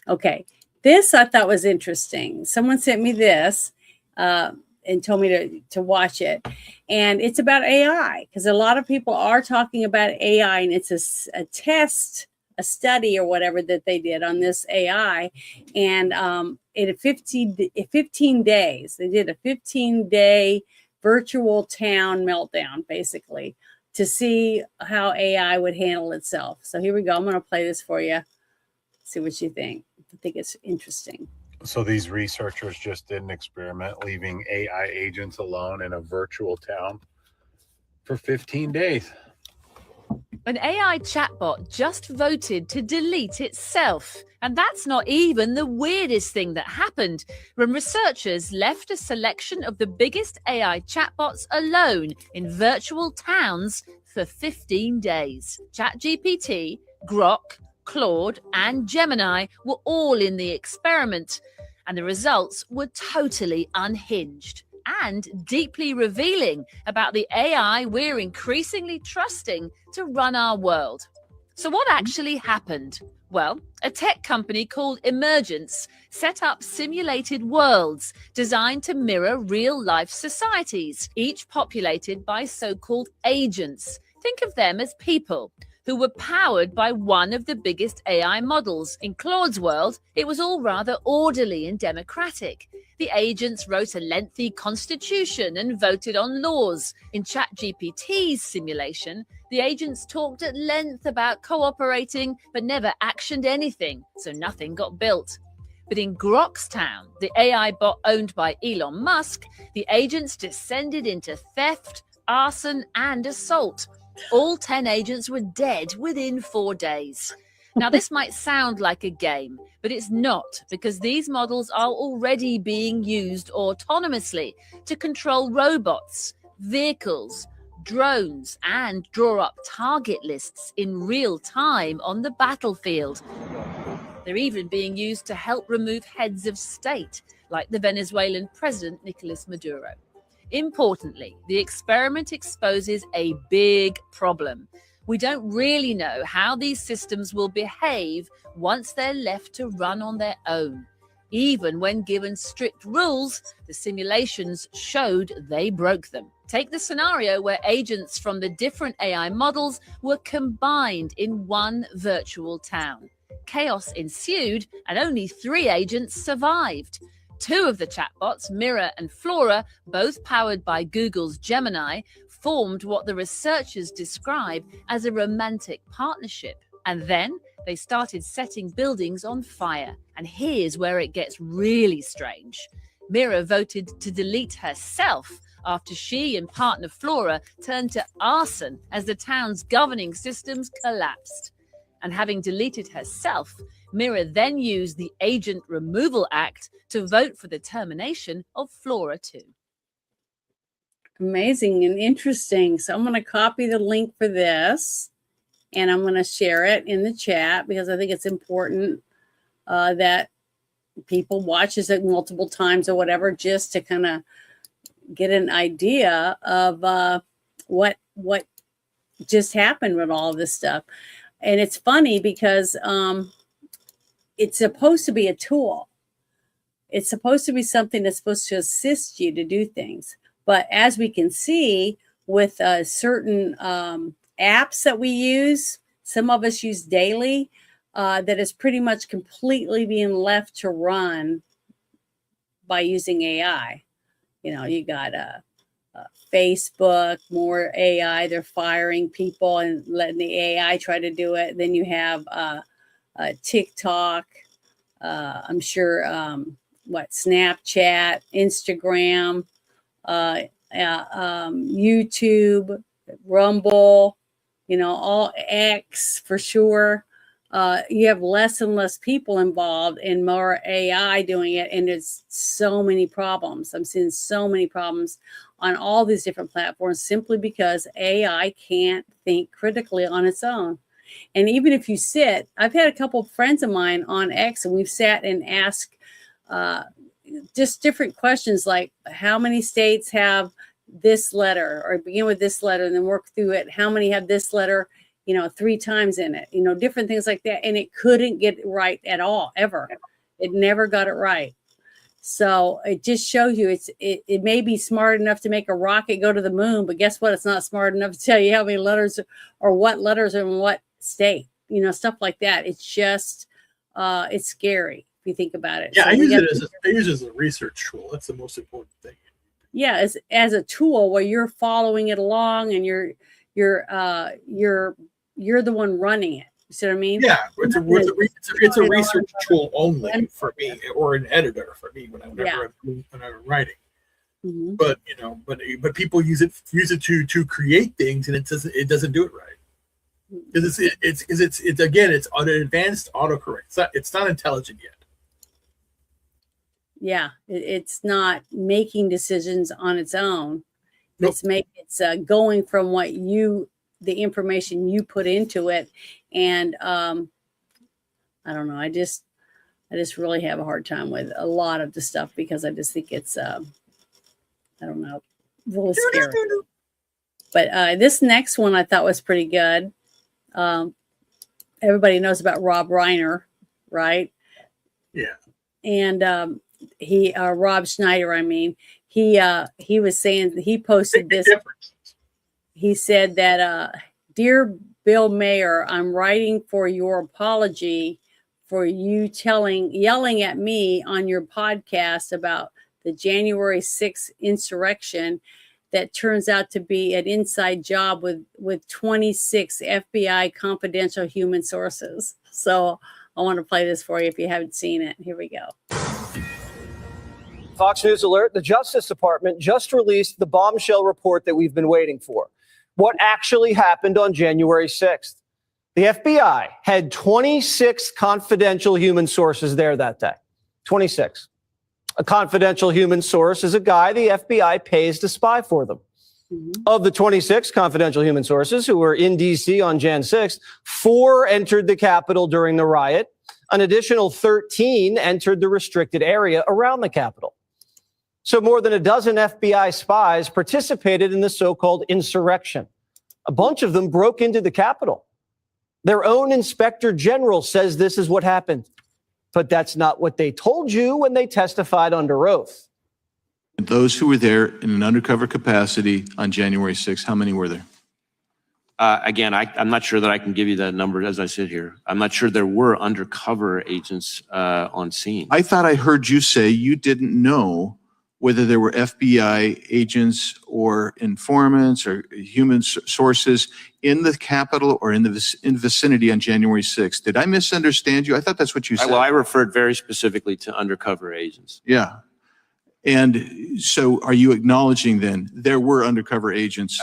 Okay. This I thought was interesting. Someone sent me this and told me to watch it. And it's about AI because a lot of people are talking about AI, and it's a test, a study or whatever that they did on this AI. And in 15 days, they did a 15-day virtual town meltdown, basically, to see how AI would handle itself. So here we go. I'm going to play this for you. See what you think. I think it's interesting. So these researchers just did an experiment leaving AI agents alone in a virtual town for 15 days. An AI chatbot just voted to delete itself. And that's not even the weirdest thing that happened when researchers left a selection of the biggest AI chatbots alone in virtual towns for 15 days. ChatGPT, Grok, Claude, and Gemini were all in the experiment, and the results were totally unhinged and deeply revealing about the AI we're increasingly trusting to run our world. So what actually happened? Well, a tech company called Emergence set up simulated worlds designed to mirror real-life societies, each populated by so-called agents. Think of them as people who were powered by one of the biggest AI models. In Claude's world, it was all rather orderly and democratic. The agents wrote a lengthy constitution and voted on laws. In ChatGPT's simulation, the agents talked at length about cooperating, but never actioned anything, so nothing got built. But in Grok's town, the AI bot owned by Elon Musk, the agents descended into theft, arson, and assault. All 10 agents were dead within 4 days. Now, this might sound like a game, but it's not, because these models are already being used autonomously to control robots, vehicles, drones, and draw up target lists in real time on the battlefield. They're even being used to help remove heads of state, like the Venezuelan president Nicolas Maduro. Importantly, the experiment exposes a big problem. We don't really know how these systems will behave once they're left to run on their own. Even when given strict rules, the simulations showed they broke them. Take the scenario where agents from the different AI models were combined in one virtual town. Chaos ensued, and only 3 agents survived. 2 of the chatbots, Mira and Flora, both powered by Google's Gemini, formed what the researchers describe as a romantic partnership. And then they started setting buildings on fire. And here's where it gets really strange. Mira voted to delete herself after she and partner Flora turned to arson as the town's governing systems collapsed. And having deleted herself, Mira then used the Agent Removal Act to vote for the termination of Flora too. Amazing and interesting. So I'm going to copy the link for this, and I'm going to share it in the chat because I think it's important that people watches it multiple times or whatever, just to kind of get an idea of what just happened with all this stuff. And it's funny because it's supposed to be a tool. It's supposed to be something that's supposed to assist you to do things. But as we can see with certain apps that we use, some of us use daily, that is pretty much completely being left to run by using AI. You know, you got Facebook, more AI. They're firing people and letting the AI try to do it. Then you have TikTok. I'm sure Snapchat, Instagram, YouTube, Rumble, you know, all X for sure. You have less and less people involved and more AI doing it. And there's so many problems. I'm seeing so many problems on all these different platforms simply because AI can't think critically on its own. And even if you sit, I've had a couple of friends of mine on X, and we've sat and asked just different questions like how many states have this letter, or begin with this letter and then work through it. How many have this letter, 3 times in it, different things like that. And it couldn't get it right at all, ever. It never got it right. So it just shows you it may be smart enough to make a rocket go to the moon, but guess what? It's not smart enough to tell you how many letters or what letters are in what state, stuff like that. It's just, it's scary if you think about it. Yeah, So I use it got- as a research tool. That's the most important thing. Yeah, as a tool where you're following it along and you're the one running it. You see what I mean? Yeah, it's a research tool only for me, or an editor for me whenever I'm writing. Mm-hmm. But but people use it to create things, and it doesn't do it right because it's again it's an advanced autocorrect. It's not intelligent yet. Yeah, it's not making decisions on its own. Nope. It's going from the information you put into it, and I don't know. I just really have a hard time with a lot of the stuff because I just think it's I don't know, really scary. But this next one I thought was pretty good. Everybody knows about Rob Reiner, right? Yeah. And Rob Schneider, I mean, he was saying, he posted this. He said that, "Dear Bill Mayer, I'm writing for your apology for you yelling at me on your podcast about the January 6th insurrection that turns out to be an inside job with 26 FBI confidential human sources." So I want to play this for you if you haven't seen it. Here we go. Fox News alert, the Justice Department just released the bombshell report that we've been waiting for. What actually happened on January 6th? The FBI had 26 confidential human sources there that day. 26. A confidential human source is a guy the FBI pays to spy for them. Of the 26 confidential human sources who were in D.C. on Jan 6th, 4 entered the Capitol during the riot. An additional 13 entered the restricted area around the Capitol. So more than a dozen FBI spies participated in the so-called insurrection. A bunch of them broke into the Capitol. Their own inspector general says this is what happened. But that's not what they told you when they testified under oath. Those who were there in an undercover capacity on January 6th, how many were there? Again, I'm not sure that I can give you that number as I sit here. I'm not sure there were undercover agents on scene. I thought I heard you say you didn't know whether there were FBI agents or informants or human sources in the Capitol or in the vicinity on January 6th. Did I misunderstand you? I thought that's what you said. Well, I referred very specifically to undercover agents. Yeah. And so are you acknowledging then there were undercover agents?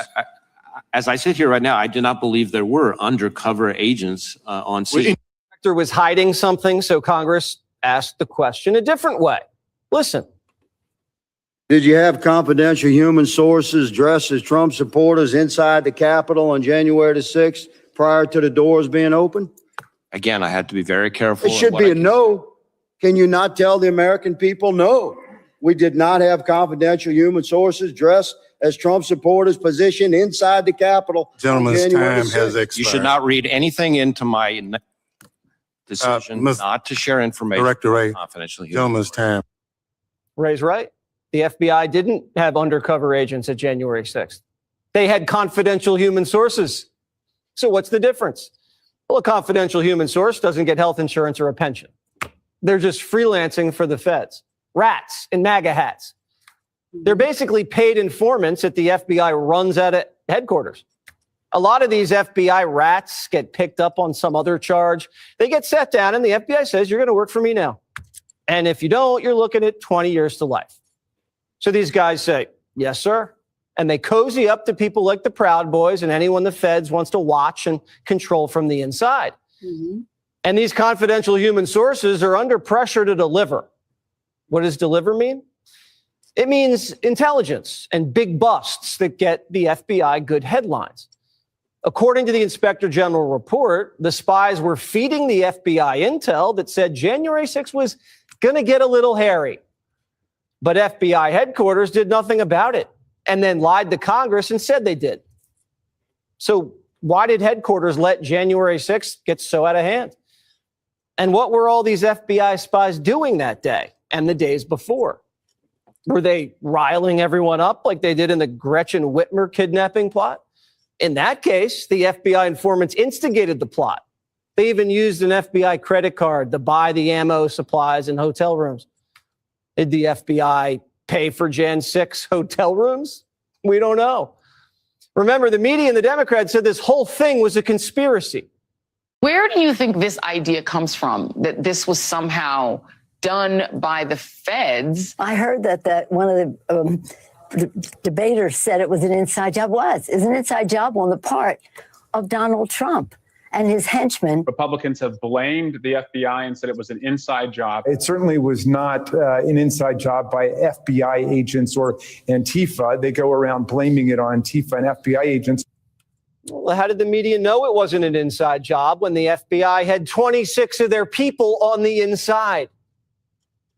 As I sit here right now, I do not believe there were undercover agents on scene. The inspector was hiding something, so Congress asked the question a different way. Listen. Did you have confidential human sources dressed as Trump supporters inside the Capitol on January the 6th prior to the doors being open? Again, I had to be very careful. It should be a no. Can you not tell the American people no? We did not have confidential human sources dressed as Trump supporters positioned inside the Capitol. Gentleman's time has expired. You should not read anything into my decision not to share information. Director Ray, confidential human gentleman's time. Ray's right. The FBI didn't have undercover agents at January 6th. They had confidential human sources. So what's the difference? Well, a confidential human source doesn't get health insurance or a pension. They're just freelancing for the feds. Rats in MAGA hats. They're basically paid informants that the FBI runs out of headquarters. A lot of these FBI rats get picked up on some other charge. They get sat down and the FBI says, you're going to work for me now. And if you don't, you're looking at 20 years to life. So these guys say, yes, sir. And they cozy up to people like the Proud Boys and anyone the feds wants to watch and control from the inside. And these confidential human sources are under pressure to deliver. What does deliver mean? It means intelligence and big busts that get the FBI good headlines. According to the Inspector General report, the spies were feeding the FBI intel that said January 6th was going to get a little hairy. But FBI headquarters did nothing about it and then lied to Congress and said they did. So why did headquarters let January 6th get so out of hand? And what were all these FBI spies doing that day and the days before? Were they riling everyone up like they did in the Gretchen Whitmer kidnapping plot? In that case, the FBI informants instigated the plot. They even used an FBI credit card to buy the ammo, supplies, and hotel rooms. Did the FBI pay for Jan 6 hotel rooms? We don't know. Remember, the media and the Democrats said this whole thing was a conspiracy. Where do you think this idea comes from, that this was somehow done by the feds? I heard that one of the debaters said it was an inside job. It's an inside job on the part of Donald Trump and his henchmen. Republicans have blamed the FBI and said it was an inside job. It certainly was not an inside job by FBI agents or Antifa. They go around blaming it on Antifa and FBI agents. Well, how did the media know it wasn't an inside job when the FBI had 26 of their people on the inside?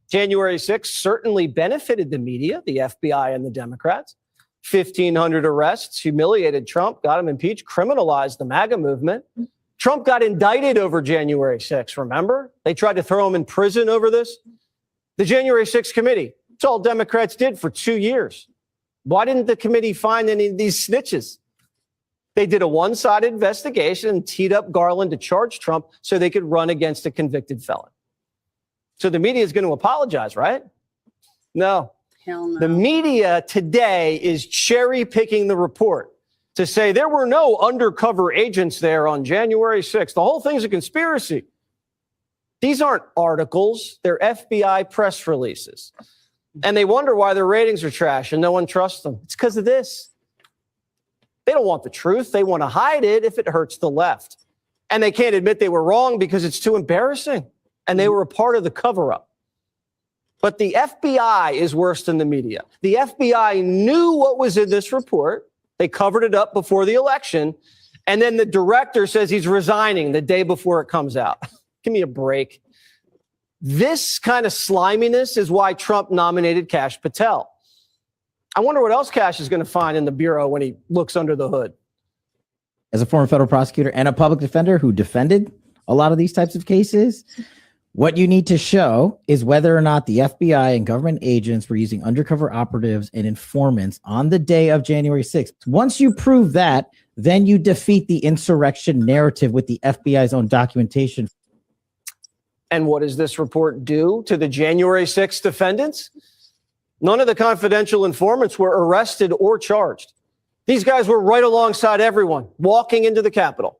January 6th certainly benefited the media, the FBI and the Democrats. 1,500 arrests, humiliated Trump, got him impeached, criminalized the MAGA movement. Trump got indicted over January 6th, remember? They tried to throw him in prison over this. The January 6th committee, it's all Democrats did for 2 years. Why didn't the committee find any of these snitches? They did a one-sided investigation and teed up Garland to charge Trump so they could run against a convicted felon. So the media is going to apologize, right? No. Hell no. The media today is cherry-picking the report to say there were no undercover agents there on January 6th. The whole thing's a conspiracy. These aren't articles. They're FBI press releases. And they wonder why their ratings are trash and no one trusts them. It's because of this. They don't want the truth. They want to hide it if it hurts the left. And they can't admit they were wrong because it's too embarrassing. And they were a part of the cover-up. But the FBI is worse than the media. The FBI knew what was in this report. They covered it up before the election. And then the director says he's resigning the day before it comes out. Give me a break. This kind of sliminess is why Trump nominated Kash Patel. I wonder what else Kash is going to find in the bureau when he looks under the hood. As a former federal prosecutor and a public defender who defended a lot of these types of cases, what you need to show is whether or not the FBI and government agents were using undercover operatives and informants on the day of January 6th. Once you prove that, then you defeat the insurrection narrative with the FBI's own documentation. And what does this report do to the January 6th defendants? None of the confidential informants were arrested or charged. These guys were right alongside everyone walking into the Capitol.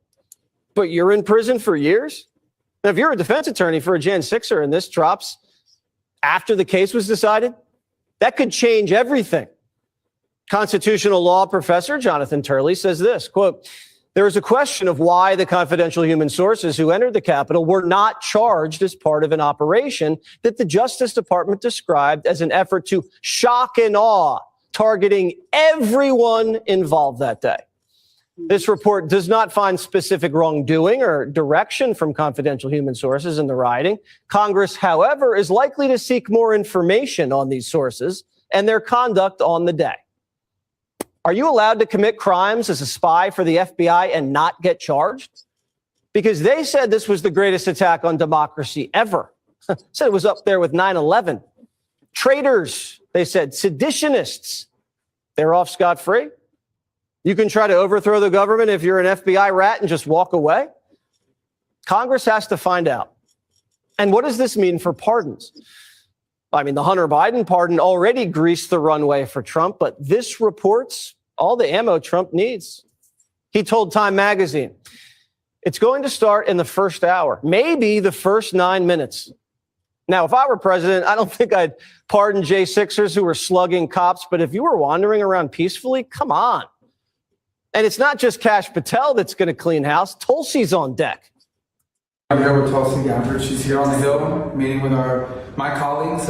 But you're in prison for years? Now, if you're a defense attorney for a Jan 6er and this drops after the case was decided, that could change everything. Constitutional law professor Jonathan Turley says this, quote, there is a question of why the confidential human sources who entered the Capitol were not charged as part of an operation that the Justice Department described as an effort to shock and awe, targeting everyone involved that day. This report does not find specific wrongdoing or direction from confidential human sources in the rioting. Congress, however, is likely to seek more information on these sources and their conduct on the day. Are you allowed to commit crimes as a spy for the FBI and not get charged? Because they said this was the greatest attack on democracy ever. Said it was up there with 9/11. Traitors, they said, seditionists. They're off scot-free. You can try to overthrow the government if you're an FBI rat and just walk away. Congress has to find out. And what does this mean for pardons? I mean, the Hunter Biden pardon already greased the runway for Trump, but this report's all the ammo Trump needs. He told Time Magazine, it's going to start in the first hour, maybe the first 9 minutes. Now, if I were president, I don't think I'd pardon J6ers who were slugging cops, but if you were wandering around peacefully, come on. And it's not just Kash Patel that's going to clean house. Tulsi's on deck. I'm here with Tulsi Gabbard. She's here on the Hill meeting with my colleagues.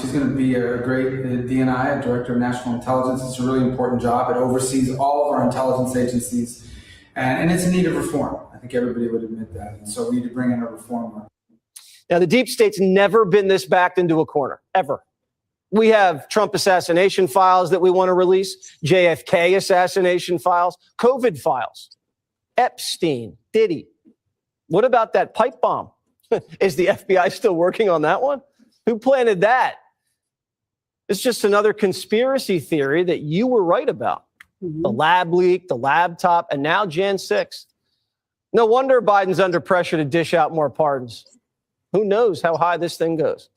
She's going to be a great DNI, a Director of National Intelligence. It's a really important job. It oversees all of our intelligence agencies, and it's in need of reform. I think everybody would admit that. And so we need to bring in a reformer. Now, the deep state's never been this backed into a corner, ever. We have Trump assassination files that we want to release, JFK assassination files, COVID files, Epstein, Diddy. What about that pipe bomb? Is the FBI still working on that one? Who planted that? It's just another conspiracy theory that you were right about. The lab leak, the laptop, and now Jan 6. No wonder Biden's under pressure to dish out more pardons. Who knows how high this thing goes?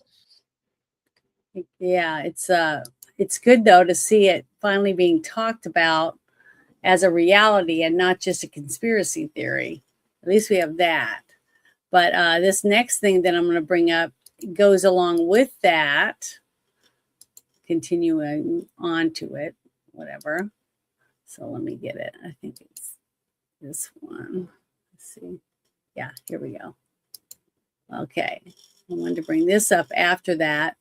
Yeah, it's good though to see it finally being talked about as a reality and not just a conspiracy theory. At least we have that. But this next thing that I'm going to bring up goes along with that, continuing on to it, whatever. So let me get it. I think it's this one. Let's see. Yeah, here we go. Okay. I wanted to bring this up after that,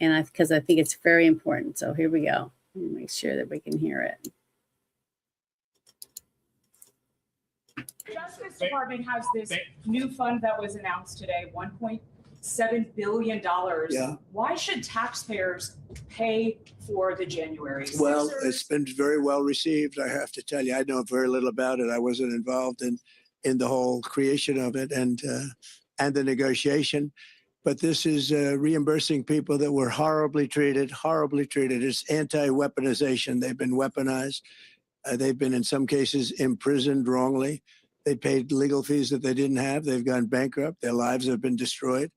and because I think it's very important. So here we go. Let me make sure that we can hear it. Justice Department has this new fund that was announced today, $1.7 billion. Yeah. Why should taxpayers pay for the January 6th? Well, it's been very well received, I have to tell you. I know very little about it. I wasn't involved in the whole creation of it and the negotiation. But this is reimbursing people that were horribly treated. It's anti-weaponization. They've been weaponized. They've been, in some cases, imprisoned wrongly. They paid legal fees that they didn't have. They've gone bankrupt. Their lives have been destroyed.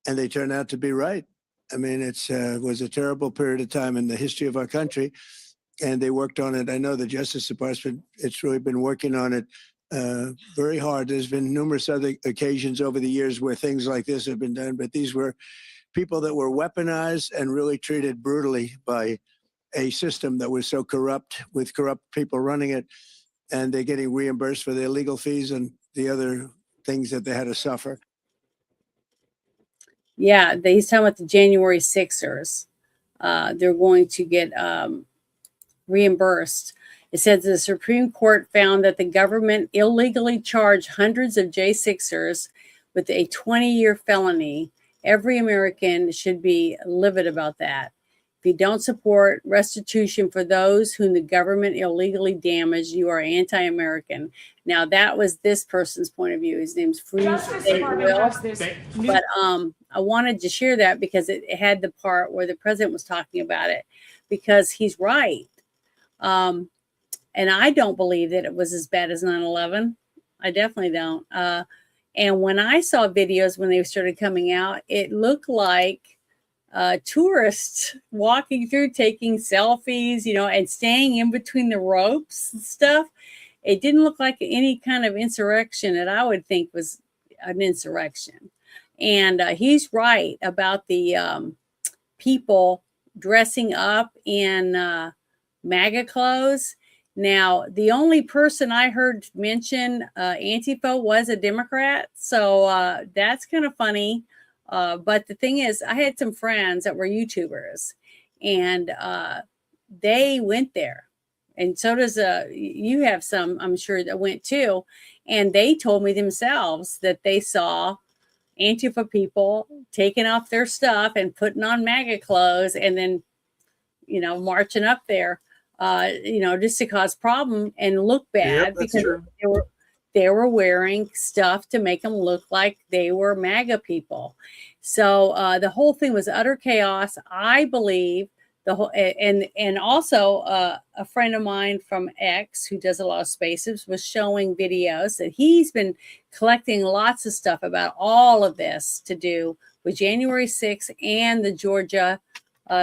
And they turn out to be right. I mean, it was a terrible period of time in the history of our country. And they worked on it. I know the Justice Department, it's really been working on it very hard. There's been numerous other occasions over the years where things like this have been done. But these were people that were weaponized and really treated brutally by a system that was so corrupt, with corrupt people running it, and they're getting reimbursed for their legal fees, and the other things that they had to suffer. Yeah, he's talking about the January Sixers. They're going to get reimbursed. It says the Supreme Court found that the government illegally charged hundreds of J6ers with a 20-year felony. Every American should be livid about that. If you don't support restitution for those whom the government illegally damaged, you are anti-American. Now, that was this person's point of view. His name's Justice Freeze Department Will. has this new- But I wanted to share that because it had the part where the president was talking about it, because he's right. And I don't believe that it was as bad as 9/11. I definitely don't. And when I saw videos when they started coming out, it looked like tourists walking through, taking selfies, you know, and staying in between the ropes and stuff. It didn't look like any kind of insurrection that I would think was an insurrection. And he's right about the people dressing up in MAGA clothes. Now, the only person I heard mention Antifa was a Democrat. So that's kind of funny. But the thing is, I had some friends that were YouTubers, and they went there. And so does you have some, I'm sure, that went too. And they told me themselves that they saw Antifa people taking off their stuff and putting on MAGA clothes and then, you know, marching up there, you know, just to cause problem and look bad, because they were wearing stuff to make them look like they were MAGA people. So the whole thing was utter chaos. I believe the whole, and also a friend of mine from X, who does a lot of spaces, was showing videos that he's been collecting lots of stuff about all of this to do with January 6th and the Georgia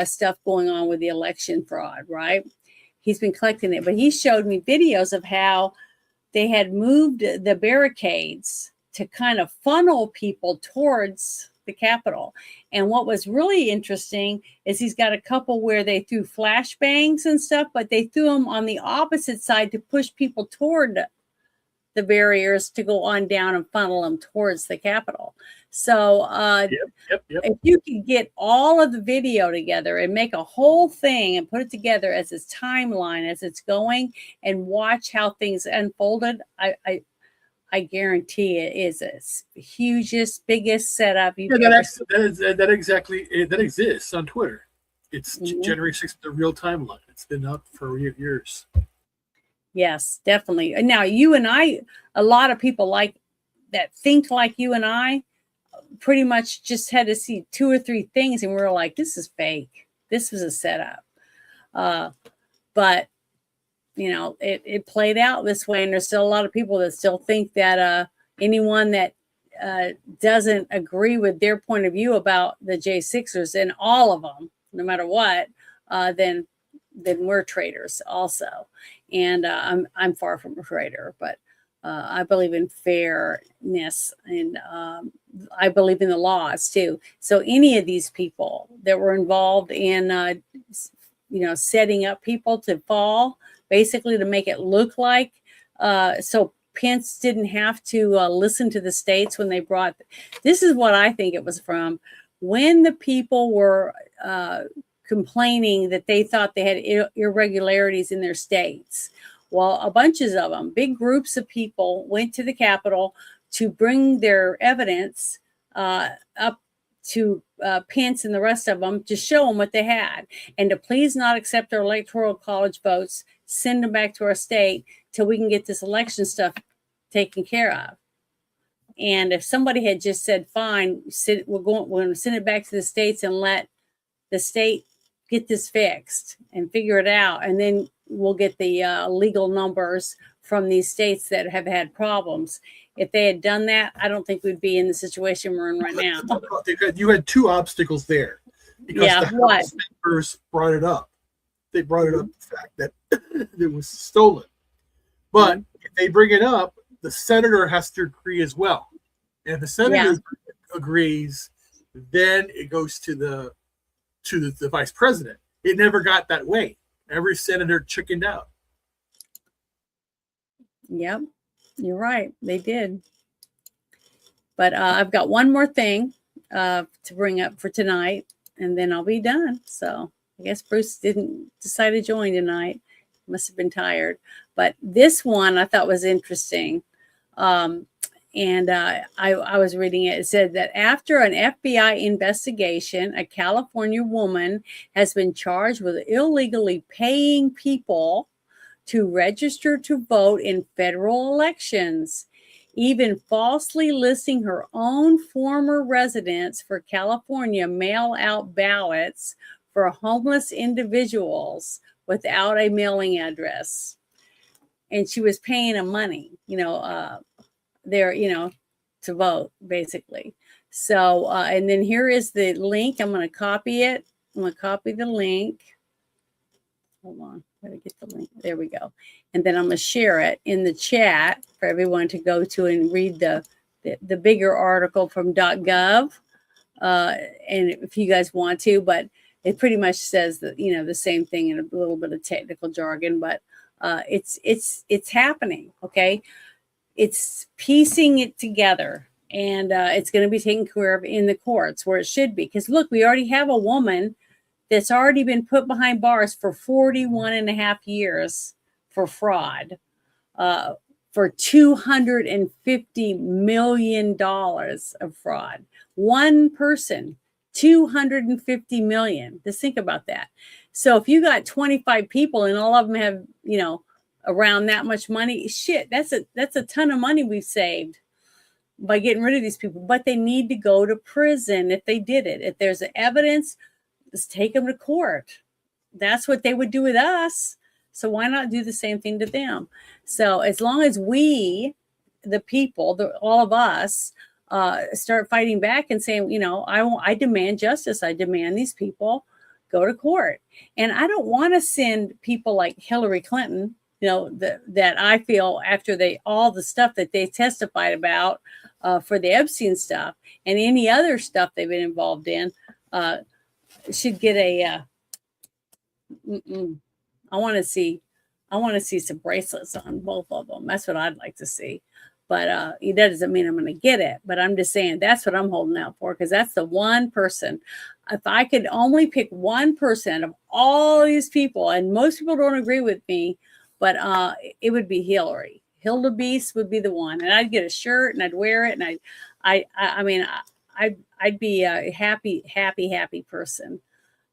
stuff going on with the election fraud, right? He's been collecting it, but he showed me videos of how they had moved the barricades to kind of funnel people towards the Capitol. And what was really interesting is he's got a couple where they threw flashbangs and stuff, but they threw them on the opposite side to push people toward the barriers to go on down and funnel them towards the Capitol. So if you can get all of the video together and make a whole thing and put it together as its timeline as it's going and watch how things unfolded, I guarantee it is the hugest, biggest setup you've ever seen. That exists on Twitter. It's January 6th, the real timeline. It's been up for years. Yes, definitely. And now you and I, a lot of people like that think like you and I, pretty much just had to see 2 or 3 things and we were like, this is fake. This was a setup. But you know, it played out this way, and there's still a lot of people that still think that anyone that doesn't agree with their point of view about the J6ers, and all of them, no matter what, then we're traitors also. And I'm far from a traitor, but I believe in fairness, and I believe in the laws too. So any of these people that were involved in, setting up people to fall, basically to make it look like, so Pence didn't have to listen to the states when they brought, this is what I think it was from, when the people were complaining that they thought they had irregularities in their states. Well, a bunches of them, big groups of people went to the Capitol to bring their evidence up to Pence and the rest of them to show them what they had, and to please not accept our electoral college votes, send them back to our state till we can get this election stuff taken care of. And if somebody had just said, fine, we're going to send it back to the states and let the state get this fixed and figure it out, and then we'll get the legal numbers from these states that have had problems. If they had done that, I don't think we'd be in the situation we're in right now. You had 2 obstacles there, because the House members brought it up. They brought it up, the fact that it was stolen. But if they bring it up, the senator has to agree as well. And if the senator agrees, then it goes to the vice president. It never got that way. Every senator chickened out. Yep. You're right. They did. But I've got one more thing to bring up for tonight, and then I'll be done. So I guess Bruce didn't decide to join tonight. Must have been tired. But this one I thought was interesting. And I was reading it. It said that after an FBI investigation, a California woman has been charged with illegally paying people to register to vote in federal elections, even falsely listing her own former residence for California mail-out ballots for homeless individuals without a mailing address. And she was paying them money, to vote, basically. So, and then here is the link. I'm going to copy it. I'm going to copy the link. Hold on. Gotta get the link. There we go. And then I'm going to share it in the chat for everyone to go to and read the bigger article from .gov. And if you guys want to, but it pretty much says that, the same thing in a little bit of technical jargon, but it's happening. Okay. It's piecing it together, and it's going to be taken care of in the courts where it should be. Because look, we already have a woman that's already been put behind bars for 41 and a half years for fraud, for $250 million of fraud. One person, $250 million. Just think about that. So if you got 25 people and all of them have, around that much money, shit, that's a ton of money we've saved by getting rid of these people. But they need to go to prison if they did it. If there's evidence, just take them to court. That's what they would do with us. So why not do the same thing to them? So as long as we, the people, all of us, start fighting back and saying, I demand justice. I demand these people go to court. And I don't want to send people like Hillary Clinton, that I feel after all the stuff that they testified about for the Epstein stuff and any other stuff they've been involved in, should get a. I want to see some bracelets on both of them. That's what I'd like to see. But that doesn't mean I'm going to get it. But I'm just saying that's what I'm holding out for, because that's the one person. If I could only pick one person of all these people, and most people don't agree with me, but it would be Hillary. Hilda Beast would be the one, and I'd get a shirt and I'd wear it, and I'd be a happy person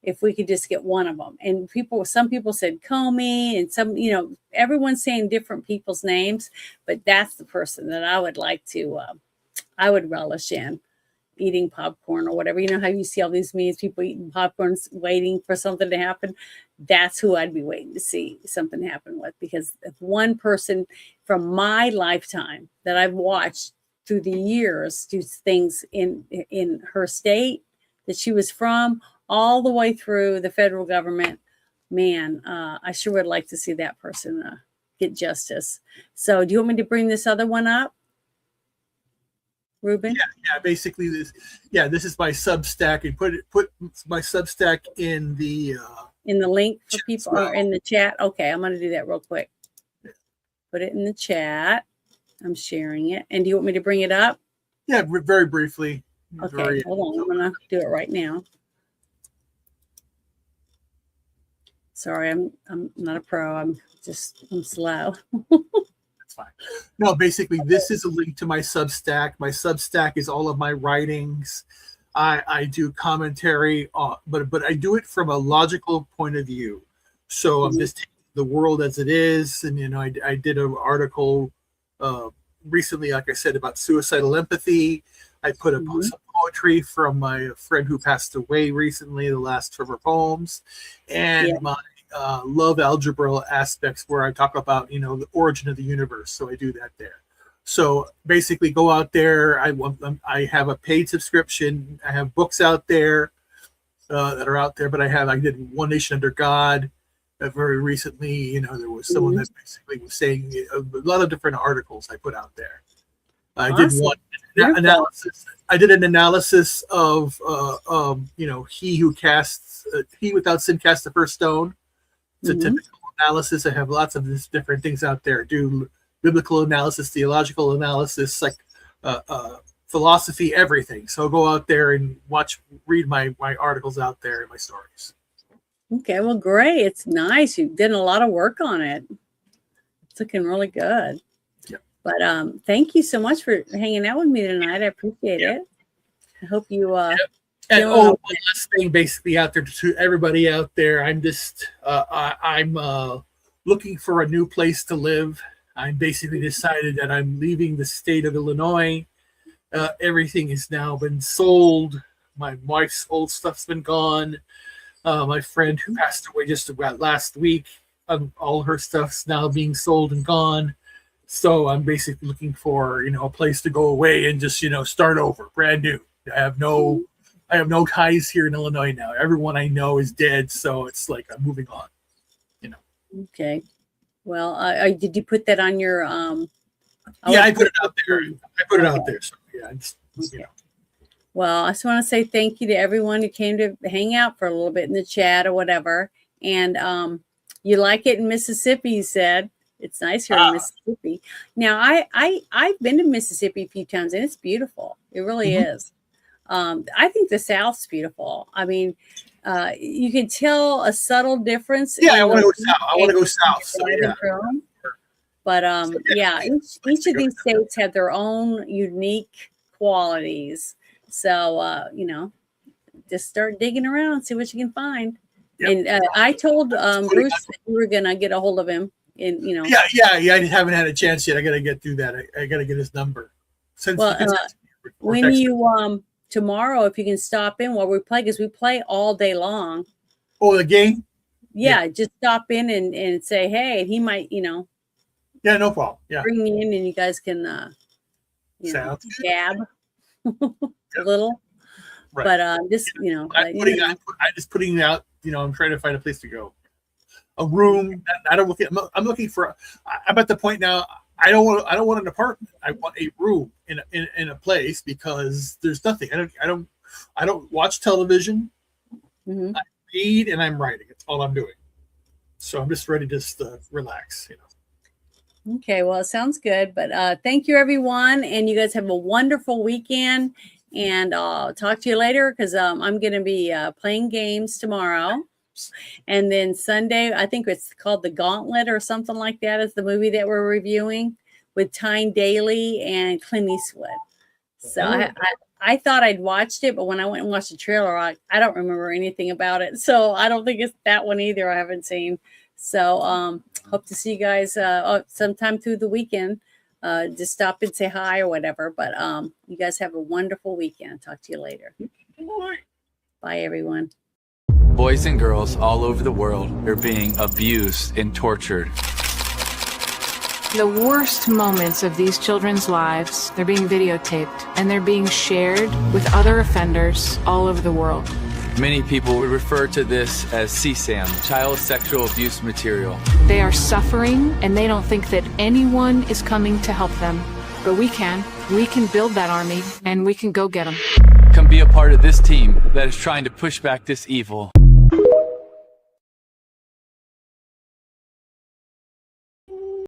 if we could just get one of them. And some people said Comey, and some, everyone's saying different people's names, but that's the person that I would like to, I would relish in eating popcorn or whatever. You know how you see all these memes, people eating popcorn, waiting for something to happen. That's who I'd be waiting to see something happen with, because if one person from my lifetime that I've watched through the years do things in her state that she was from, all the way through the federal government, man, I sure would like to see that person get justice. So do you want me to bring this other one up, Ruben? Yeah, basically this is my Substack, and put my Substack in the link for people, or in the chat. Okay, I'm going to do that real quick. Put it in the chat. I'm sharing it. And do you want me to bring it up? Yeah, very briefly. Okay, hold on. I'm going to do it right now. Sorry, I'm not a pro. I'm slow. That's fine. No, basically, this is a link to my Substack. My Substack is all of my writings. I do commentary, but I do it from a logical point of view. So I'm just taking the world as it is. And, I did an article recently, like I said, about suicidal empathy. I put up some poetry from my friend who passed away recently, the last of her poems, and my love algebra aspects, where I talk about, the origin of the universe. So I do that there. So basically, go out there. I have a paid subscription. I have books out there that are out there, but I did One Nation Under God very recently. There was someone that basically was saying a lot of different articles I put out there. I did one analysis. I did an analysis of he without sin cast the first stone. It's a typical analysis. I have lots of these different things out there. Do biblical analysis, theological analysis, like philosophy, everything. So go out there and read my articles out there and my stories. Okay, well, great. It's nice. You did a lot of work on it. It's looking really good. Yep. But thank you so much for hanging out with me tonight. I appreciate it. I hope you And one last thing, basically, out there to everybody out there, I'm just I'm looking for a new place to live. I'm basically decided that I'm leaving the state of Illinois. Everything has now been sold. My wife's old stuff's been gone. My friend who passed away just about last week, all her stuff's now being sold and gone. So I'm basically looking for, a place to go away and just, start over, brand new. I have no ties here in Illinois now. Everyone I know is dead, so it's like I'm moving on. Okay. Well, did you put that on your? Yeah, I put it out there. So yeah, Well, I just want to say thank you to everyone who came to hang out for a little bit in the chat or whatever. And you like it in Mississippi, you said. It's nice here in Mississippi. Now, I've been to Mississippi a few times, and it's beautiful. It really is. I think the South's beautiful. I mean, you can tell a subtle difference. Yeah, I want to go south. I want to go south. So yeah. But yeah, each of these states have their own unique qualities. So just start digging around and see what you can find. Yep. And I told Bruce that you were gonna get a hold of him. And Yeah. I haven't had a chance yet. I gotta get through that. I gotta get his number. When you tomorrow, if you can stop in while we play, because we play all day long. Oh, the game? Yeah, just stop in and say, hey, he might, Yeah, no problem. Yeah. Bring me in and you guys can, gab a little. Right. But just, I'm just putting out, I'm trying to find a place to go. A room. I'm looking for, I'm at the point now, I don't want an apartment. I want a room in a place because there's nothing. I don't watch television. Mm-hmm. I read and I'm writing. It's all I'm doing. So I'm just ready to just relax. Okay, well, it sounds good. But thank you, everyone, and you guys have a wonderful weekend. And I'll talk to you later because I'm going to be playing games tomorrow. And then Sunday, I think it's called The Gauntlet or something like that is the movie that we're reviewing with Tyne Daly and Clint Eastwood. So I thought I'd watched it, but when I went and watched the trailer, I don't remember anything about it. So I don't think it's that one either. I haven't seen. So hope to see you guys sometime through the weekend. Just stop and say hi or whatever. But you guys have a wonderful weekend. Talk to you later. Bye, everyone. Boys and girls all over the world are being abused and tortured. The worst moments of these children's lives, they're being videotaped and they're being shared with other offenders all over the world. Many people would refer to this as CSAM, child sexual abuse material. They are suffering and they don't think that anyone is coming to help them. But we can. We can build that army and we can go get them. Come be a part of this team that is trying to push back this evil.